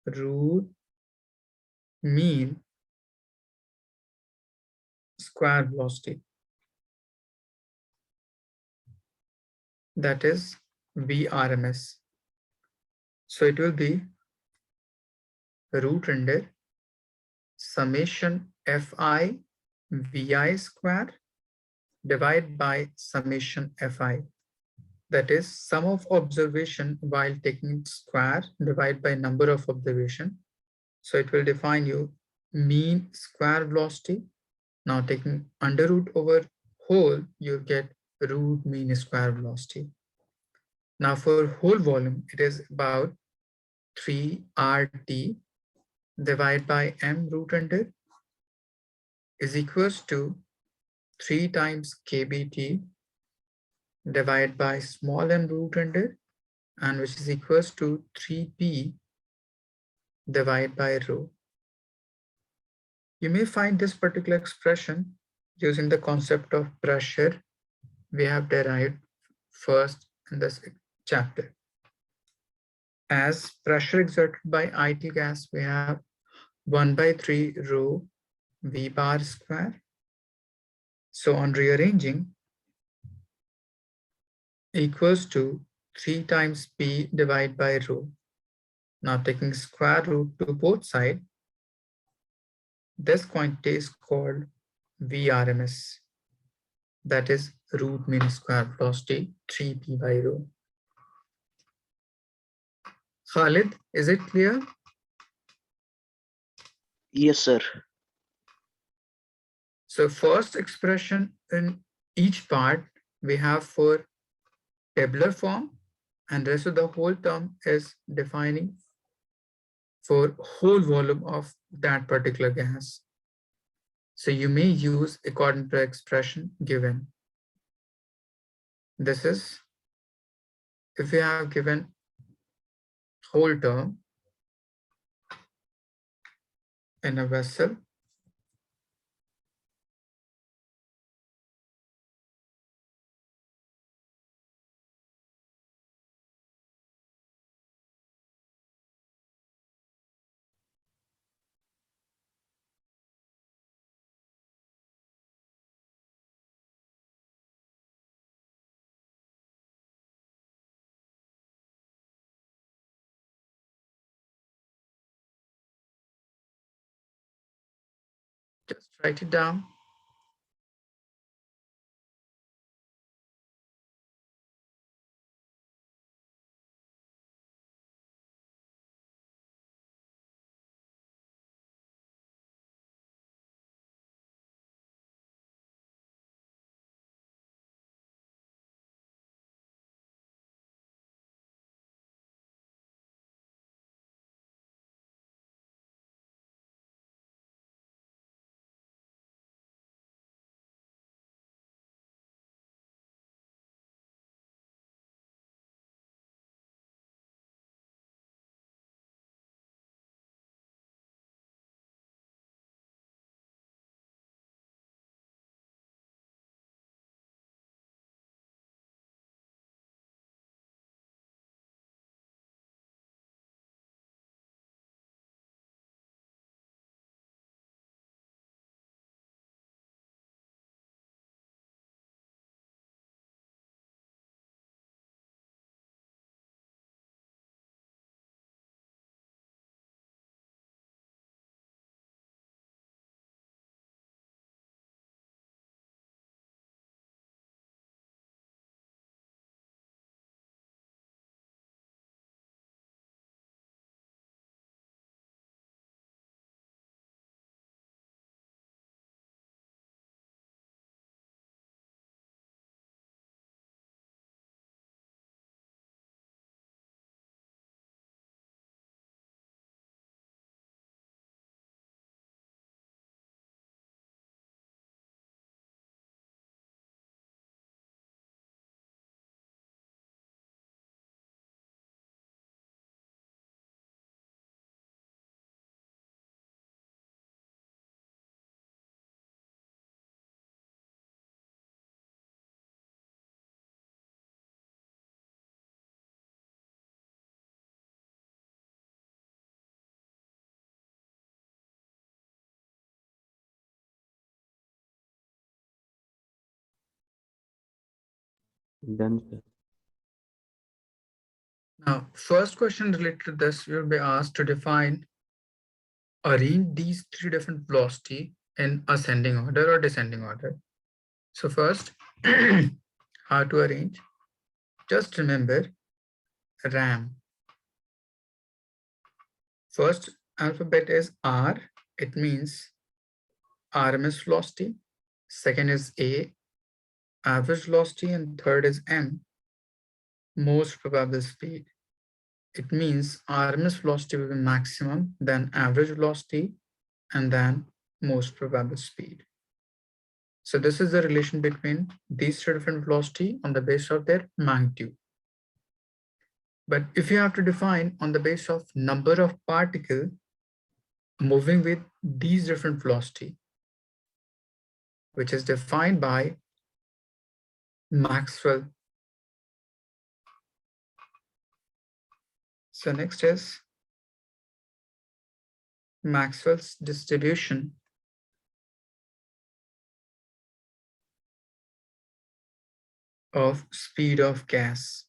root mean square velocity. That is VRMS. So it will be root under summation Fi Vi square divided by summation Fi. That is sum of observation while taking square divided by number of observation. So it will define you mean square velocity. Now taking under root over whole, you get root mean square velocity. Now for whole volume, it is about 3 RT divided by M root under is equals to 3 times kBT divided by small m root under, and which is equals to 3P divided by rho. You may find this particular expression using the concept of pressure we have derived first in this chapter. As pressure exerted by ideal gas, we have 1 by 3 rho V bar square. So on rearranging, equals to 3 times P divided by rho. Now taking square root to both sides, this quantity is called VRMS. That is root mean square velocity 3P by rho. Khalid, is it clear? Yes, sir. So first expression in each part we have for tabular form, and rest of the whole term is defining for whole volume of that particular gas. So you may use according to expression given. This is if you have given whole term in a vessel, just write it down. Done, sir. Now, first question related to this, you'll be asked to arrange these three different velocity in ascending order or descending order. So first, how to arrange? Just remember RAM. First alphabet is R. It means RMS velocity. Second is A, average velocity, and third is M, most probable speed. It means RMS velocity will be maximum, then average velocity, and then most probable speed. So this is the relation between these two different velocity on the basis of their magnitude. But if you have to define on the basis of number of particles moving with these different velocity, which is defined by Maxwell. So next is Maxwell's distribution of speed of gas.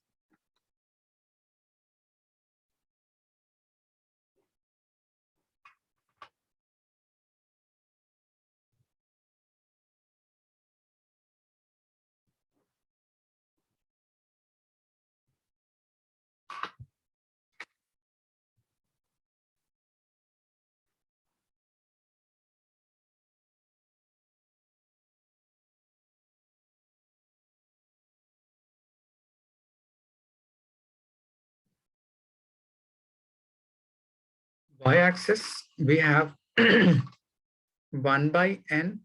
Y-axis, we have 1 by n,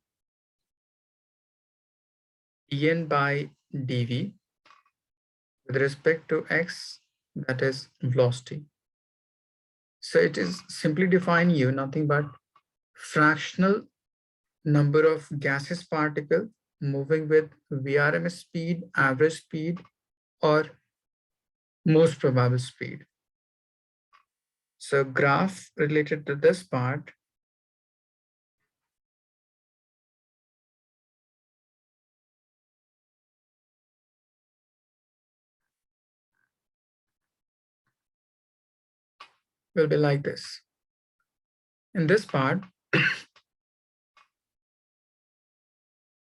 dn by dv. With respect to x, that is velocity. So it is simply define u, nothing but fractional number of gaseous particle moving with VRMS speed, average speed, or most probable speed. So graph related to this part will be like this. In this part,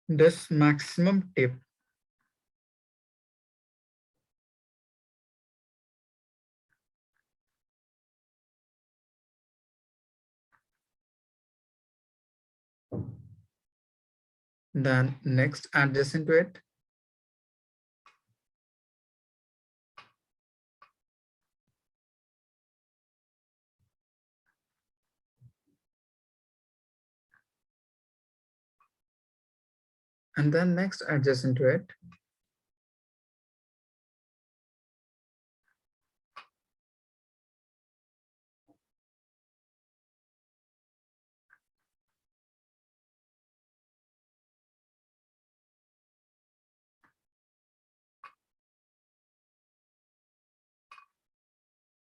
this maximum tip then next adjacent to it, and then next adjacent to it,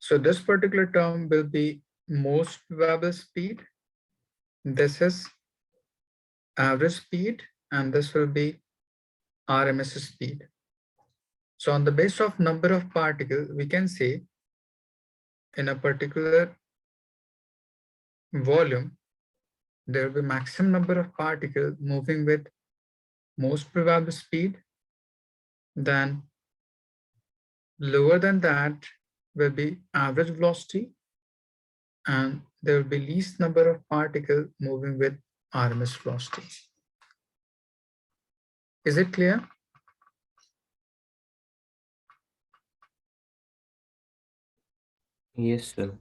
so this particular term will be most probable speed. This is average speed, and this will be RMS speed. So on the basis of number of particles, we can say in a particular volume, there will be maximum number of particles moving with most probable speed. Then lower than that will be average velocity, and there will be least number of particles moving with RMS velocity. Is it clear? Yes, sir.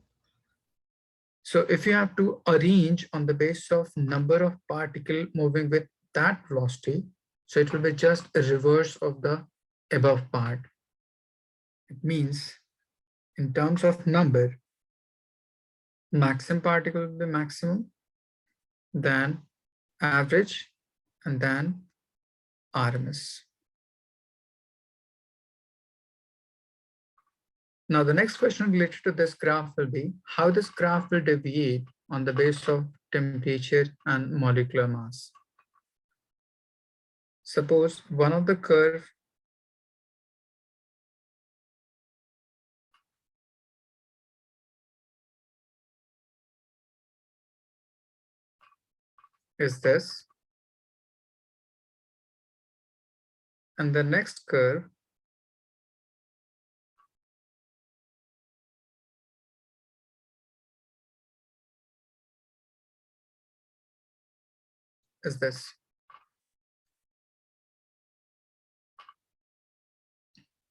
So if you have to arrange on the basis of number of particles moving with that velocity, so it will be just a reverse of the above part. It means in terms of number, maximum particle will be maximum, then average, and then RMS. Now the next question related to this graph will be how this graph will deviate on the basis of temperature and molecular mass. Suppose one of the curve is this. And the next curve is this.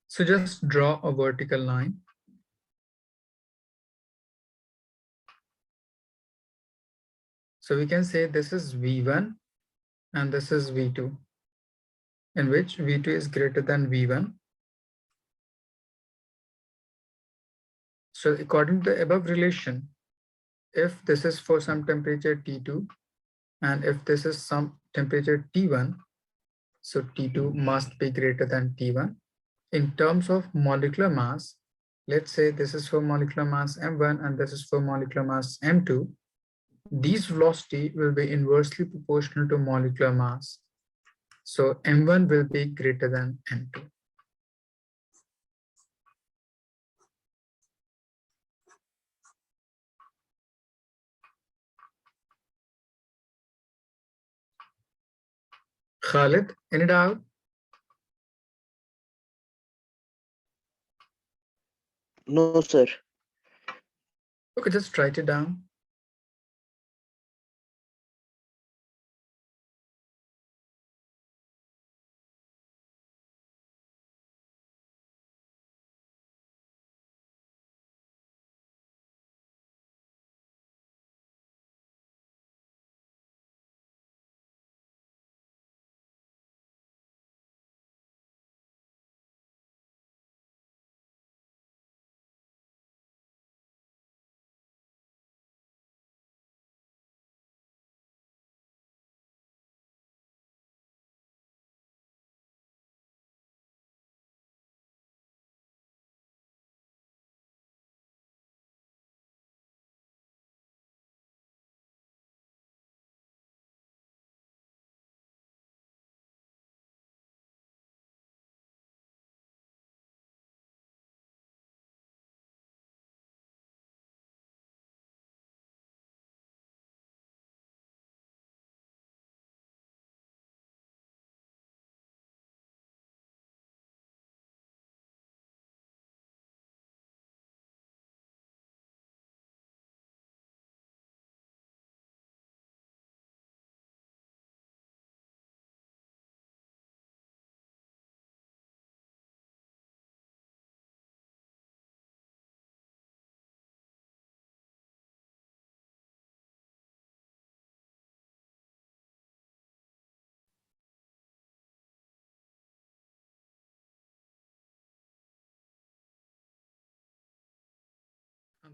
So just draw a vertical line. So we can say this is V1 and this is V2, in which V2 is greater than V1. So according to the above relation, if this is for some temperature T2 and if this is some temperature T1, so T2 must be greater than T1. In terms of molecular mass, let's say this is for molecular mass M1 and this is for molecular mass M2. These velocity will be inversely proportional to molecular mass. So M1 will be greater than M2. Khalid, any doubt? No, sir. Okay, just write it down.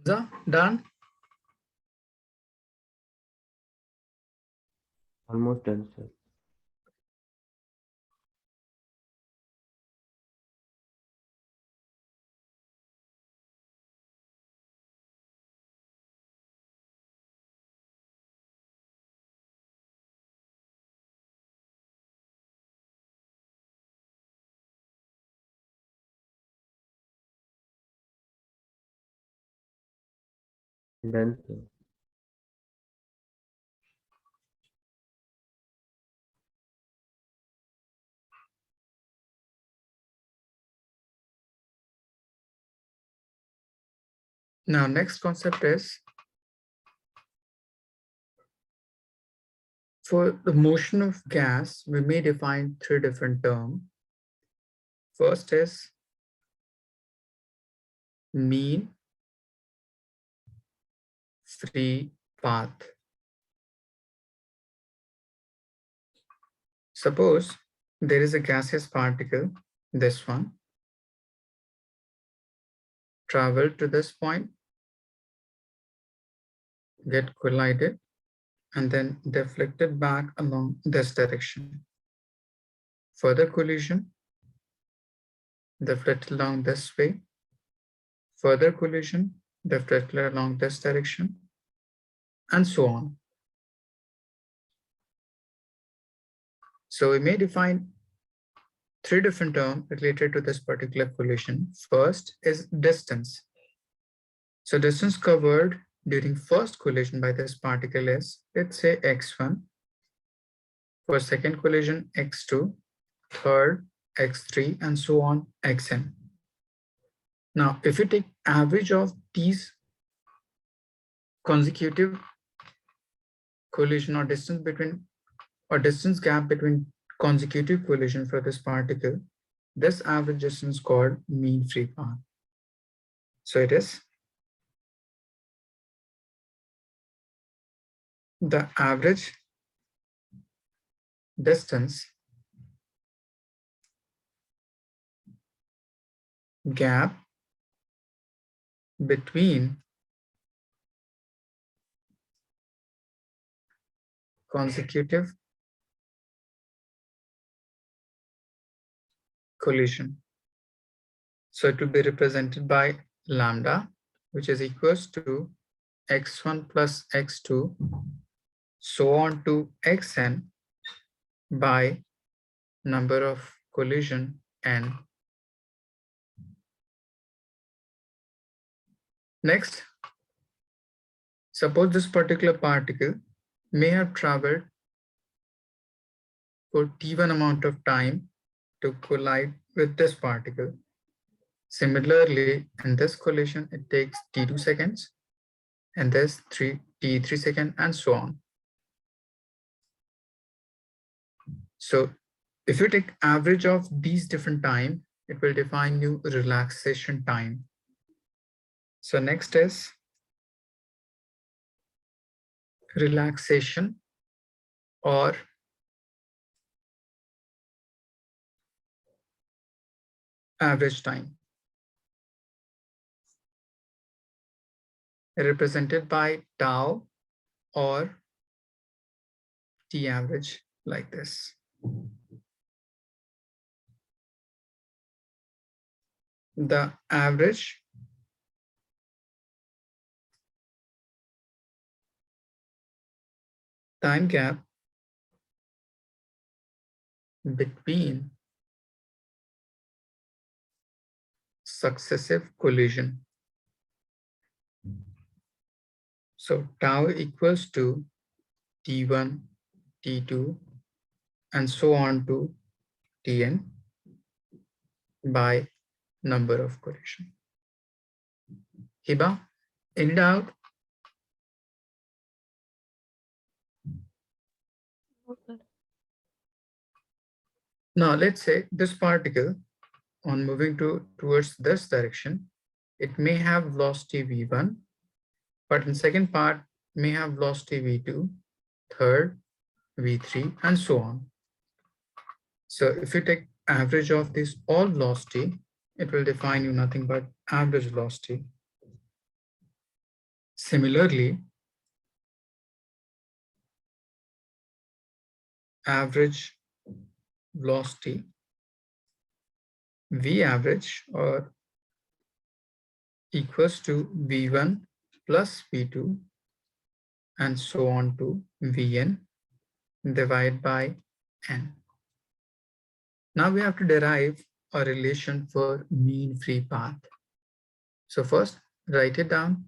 Hamza, done? Almost done, sir. Done, sir. Now, next concept is for the motion of gas, we may define three different terms. First is mean free path. Suppose there is a gaseous particle, this one, travel to this point, get collided, and then deflected back along this direction. Further collision, deflected along this way. Further collision, deflected along this direction, and so on. So we may define three different terms related to this particular collision. First is distance. So distance covered during first collision by this particle is, let's say, x1, For second collision, x2, third, x3, and so on, xn. Now, if you take average of these consecutive collision or distance gap between consecutive collision for this particle, this average distance is called mean free path. So it is the average distance gap between consecutive collision. So it will be represented by lambda, which is equals to x1 plus x2, so on to xn by number of collision n. Next, suppose this particular particle may have traveled for t1 amount of time to collide with this particle. Similarly, in this collision, it takes t2 seconds, and this t3 seconds, and so on. So if you take average of these different time, it will define you relaxation time. So next is relaxation or average time, represented by tau or t average like this. The average time gap between successive collision. So tau equals to t1, t2, and so on to tn by number of collision. Hiba, any doubt? No, sir. Now let's say this particle on moving towards this direction, it may have velocity v1, but in second part may have velocity v2, third v3, and so on. So if you take average of this all velocity, it will define you nothing but average velocity. Similarly, average velocity v average or equals to v1 plus v2 and so on to vn divided by n. Now we have to derive a relation for mean free path. So first, write it down.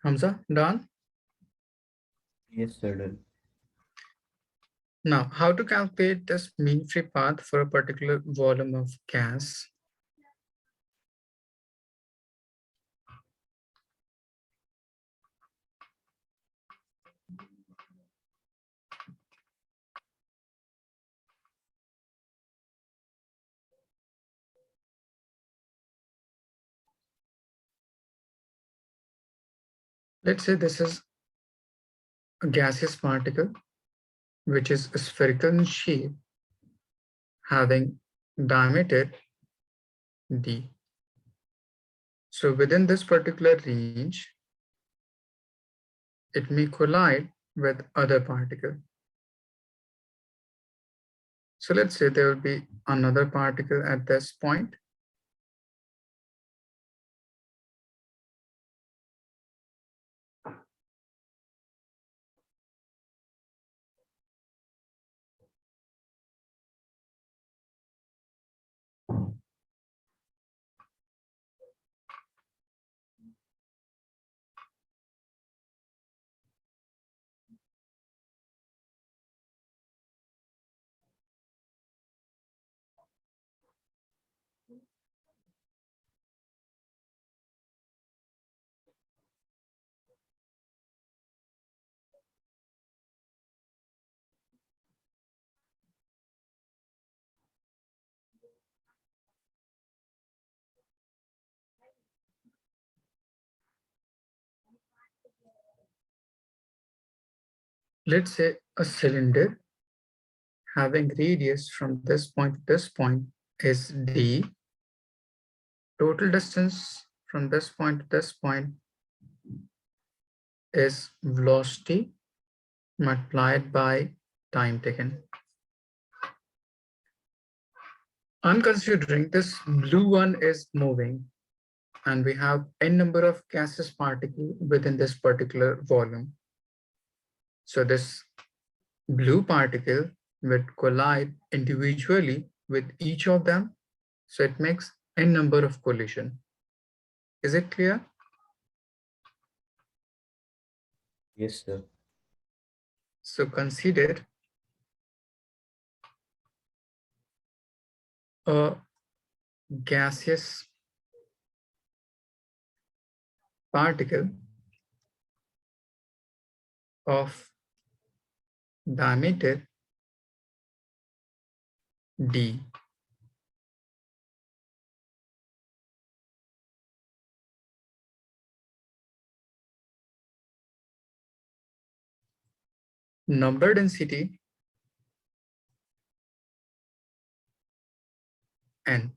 Hamza, done? Yes, sir. Done. Now, how to calculate this mean free path for a particular volume of gas? Let's say this is a gaseous particle, which is spherical in shape, having diameter d. So within this particular range, it may collide with other particle. So let's say there will be another particle at this point. Let's say a cylinder having radius from this point to this point is d. Total distance from this point to this point is velocity multiplied by time taken. I'm considering this blue one is moving and we have n number of gaseous particles within this particular volume. So this blue particle would collide individually with each of them. So it makes n number of collision. Is it clear? Yes, sir. So consider a gaseous particle of diameter d. Number density n.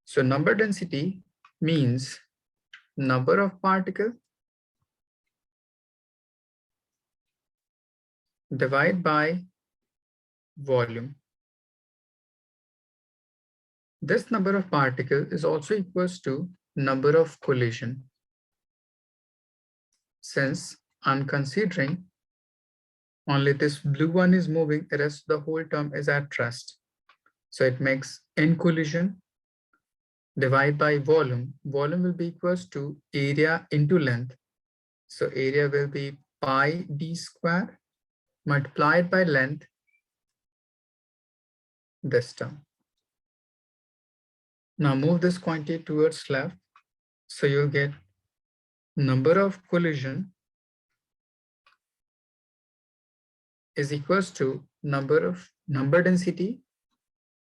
So number density means number of particles divided by volume. This number of particles is also equals to number of collision. Since I'm considering only this blue one is moving, the rest of the whole term is at rest. So it makes n collision divided by volume. Volume will be equals to area into length. So area will be pi d square multiplied by length, this term. Now move this quantity towards left. So you'll get number of collision is equals to number density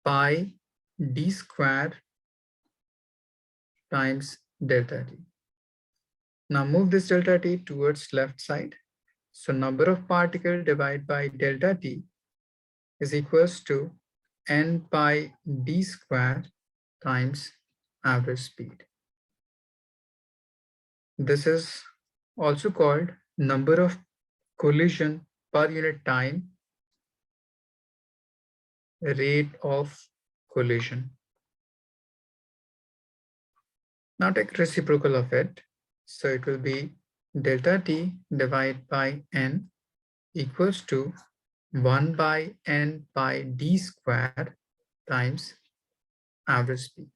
pi d square times delta t. Now move this delta t towards left side. So number of particle divided by delta t is equals to n pi d square times average speed. This is also called number of collision per unit time, rate of collision. Now take reciprocal of it. So it will be delta t divided by n equals to 1 by n pi d square times average speed.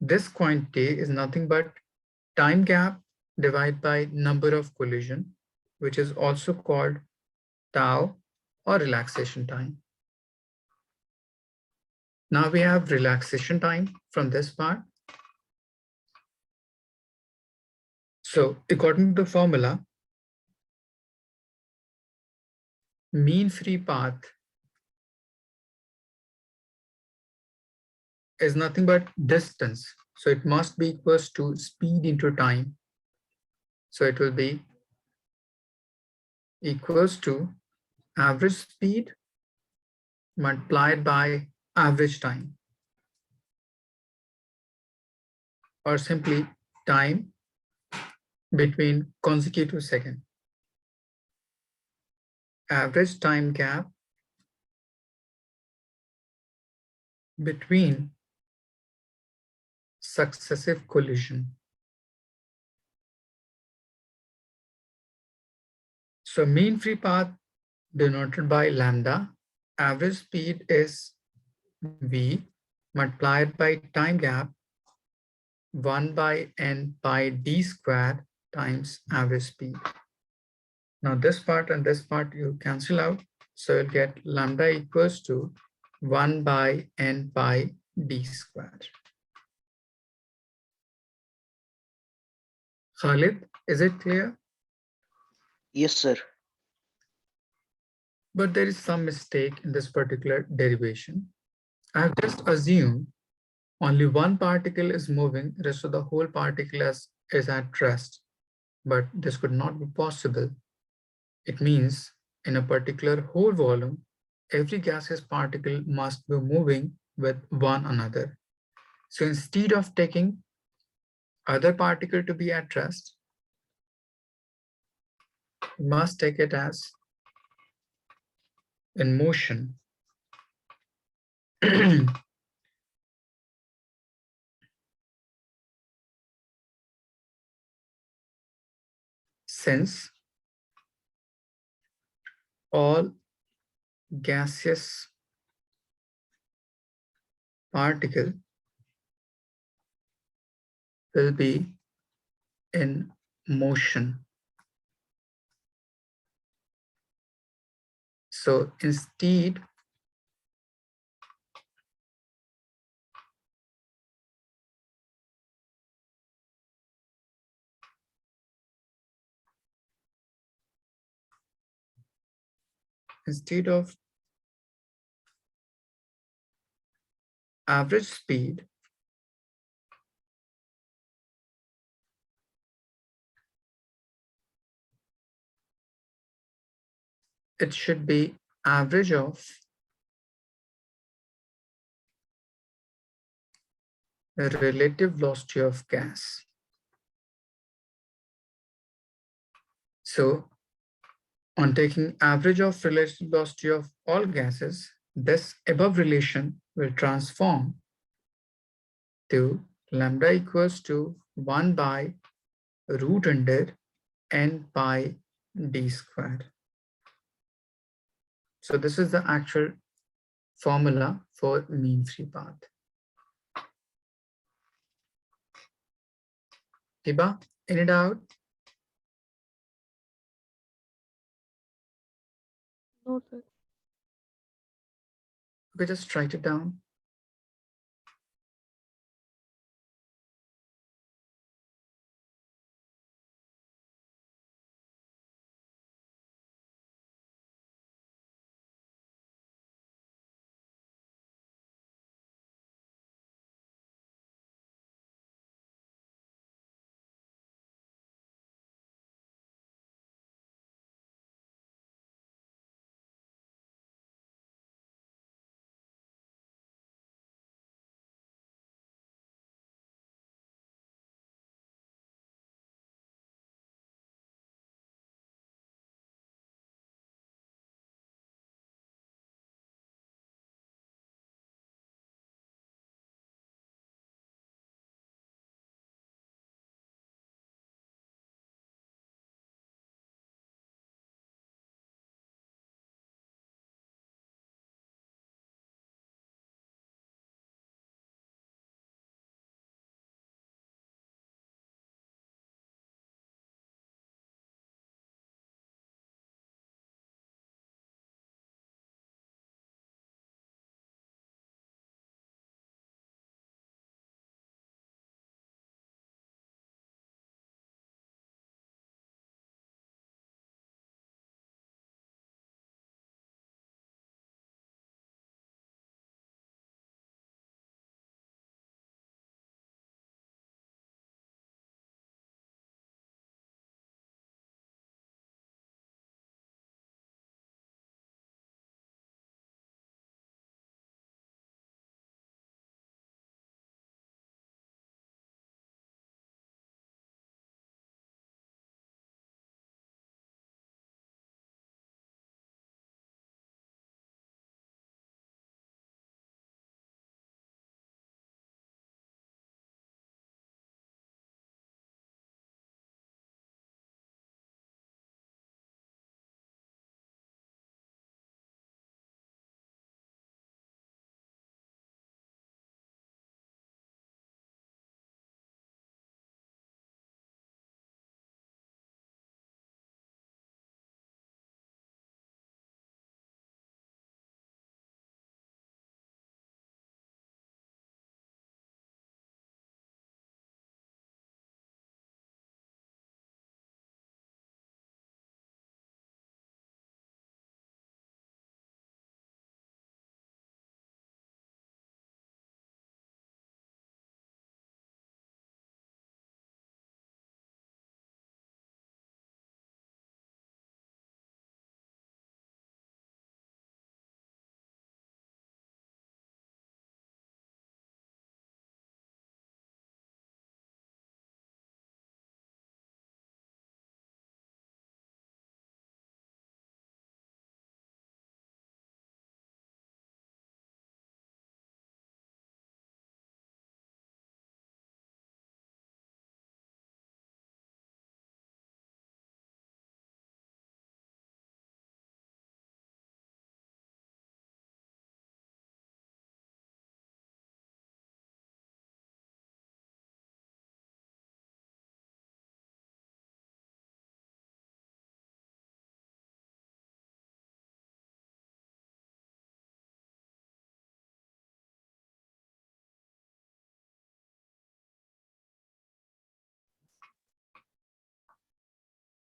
This quantity is nothing but time gap divided by number of collision, which is also called tau or relaxation time. Now we have relaxation time from this part. So according to the formula, mean free path is nothing but distance. So it must be equals to speed into time. So it will be equals to average speed multiplied by average time, or simply time between consecutive seconds. Average time gap between successive collision. So mean free path denoted by lambda, average speed is v multiplied by time gap 1 by n by d squared times average speed. Now this part and this part you cancel out. So you'll get lambda equals to 1 by n by d squared. Khalid, is it clear? Yes, sir. But there is some mistake in this particular derivation. I have just assumed only one particle is moving, rest of the whole particle is at rest. But this could not be possible. It means in a particular whole volume, every gaseous particle must be moving with one another. So instead of taking other particle to be at rest, we must take it as in motion. Since all gaseous particle will be in motion. So instead of average speed, it should be average of the relative velocity of gas. So on taking average of relative velocity of all gases, this above relation will transform to lambda equals to 1 by root under n pi d squared. So this is the actual formula for mean free path. Hiba, any doubt? No, sir. Okay, just write it down.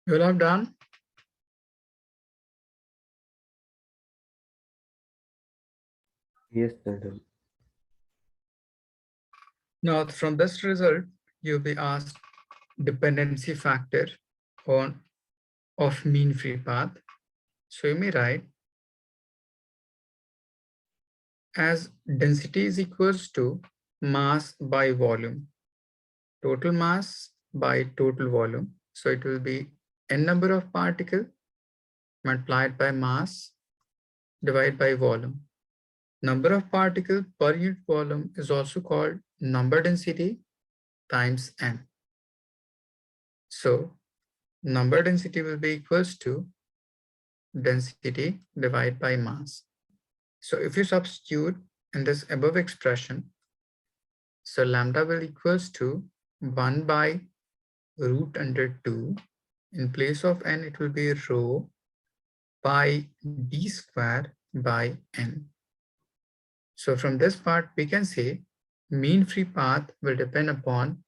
You all have done? Yes, sir. Done. Now, from this result, you'll be asked dependency factor of mean free path. So you may write as density is equals to mass by volume, total mass by total volume. So it will be n number of particles multiplied by mass divided by volume. Number of particles per unit volume is also called number density times n. So number density will be equals to density divided by mass. So if you substitute in this above expression, so lambda will equals to 1 by root under 2. In place of n, it will be rho by d square by n. So from this part, we can say mean free path will depend upon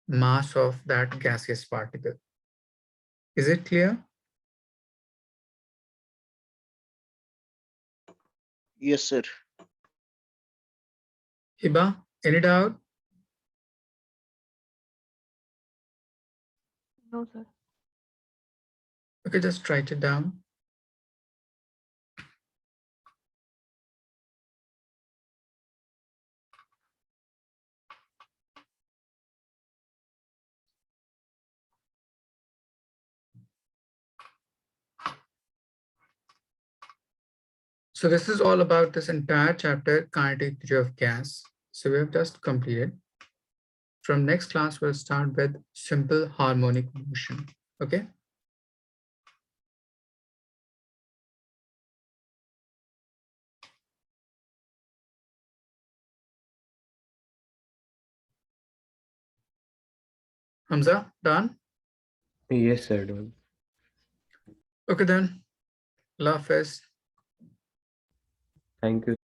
mass of that gaseous particle. Is it clear? Yes, sir. Hiba, any doubt? No, sir. Okay, just write it down. So this is all about this entire chapter, Kinetic Theory of Gas. So we have just completed. From next class, we'll start with simple harmonic motion. Okay. Hamza, done? Yes, sir. Done. Okay then. Allah Hafiz. Thank you.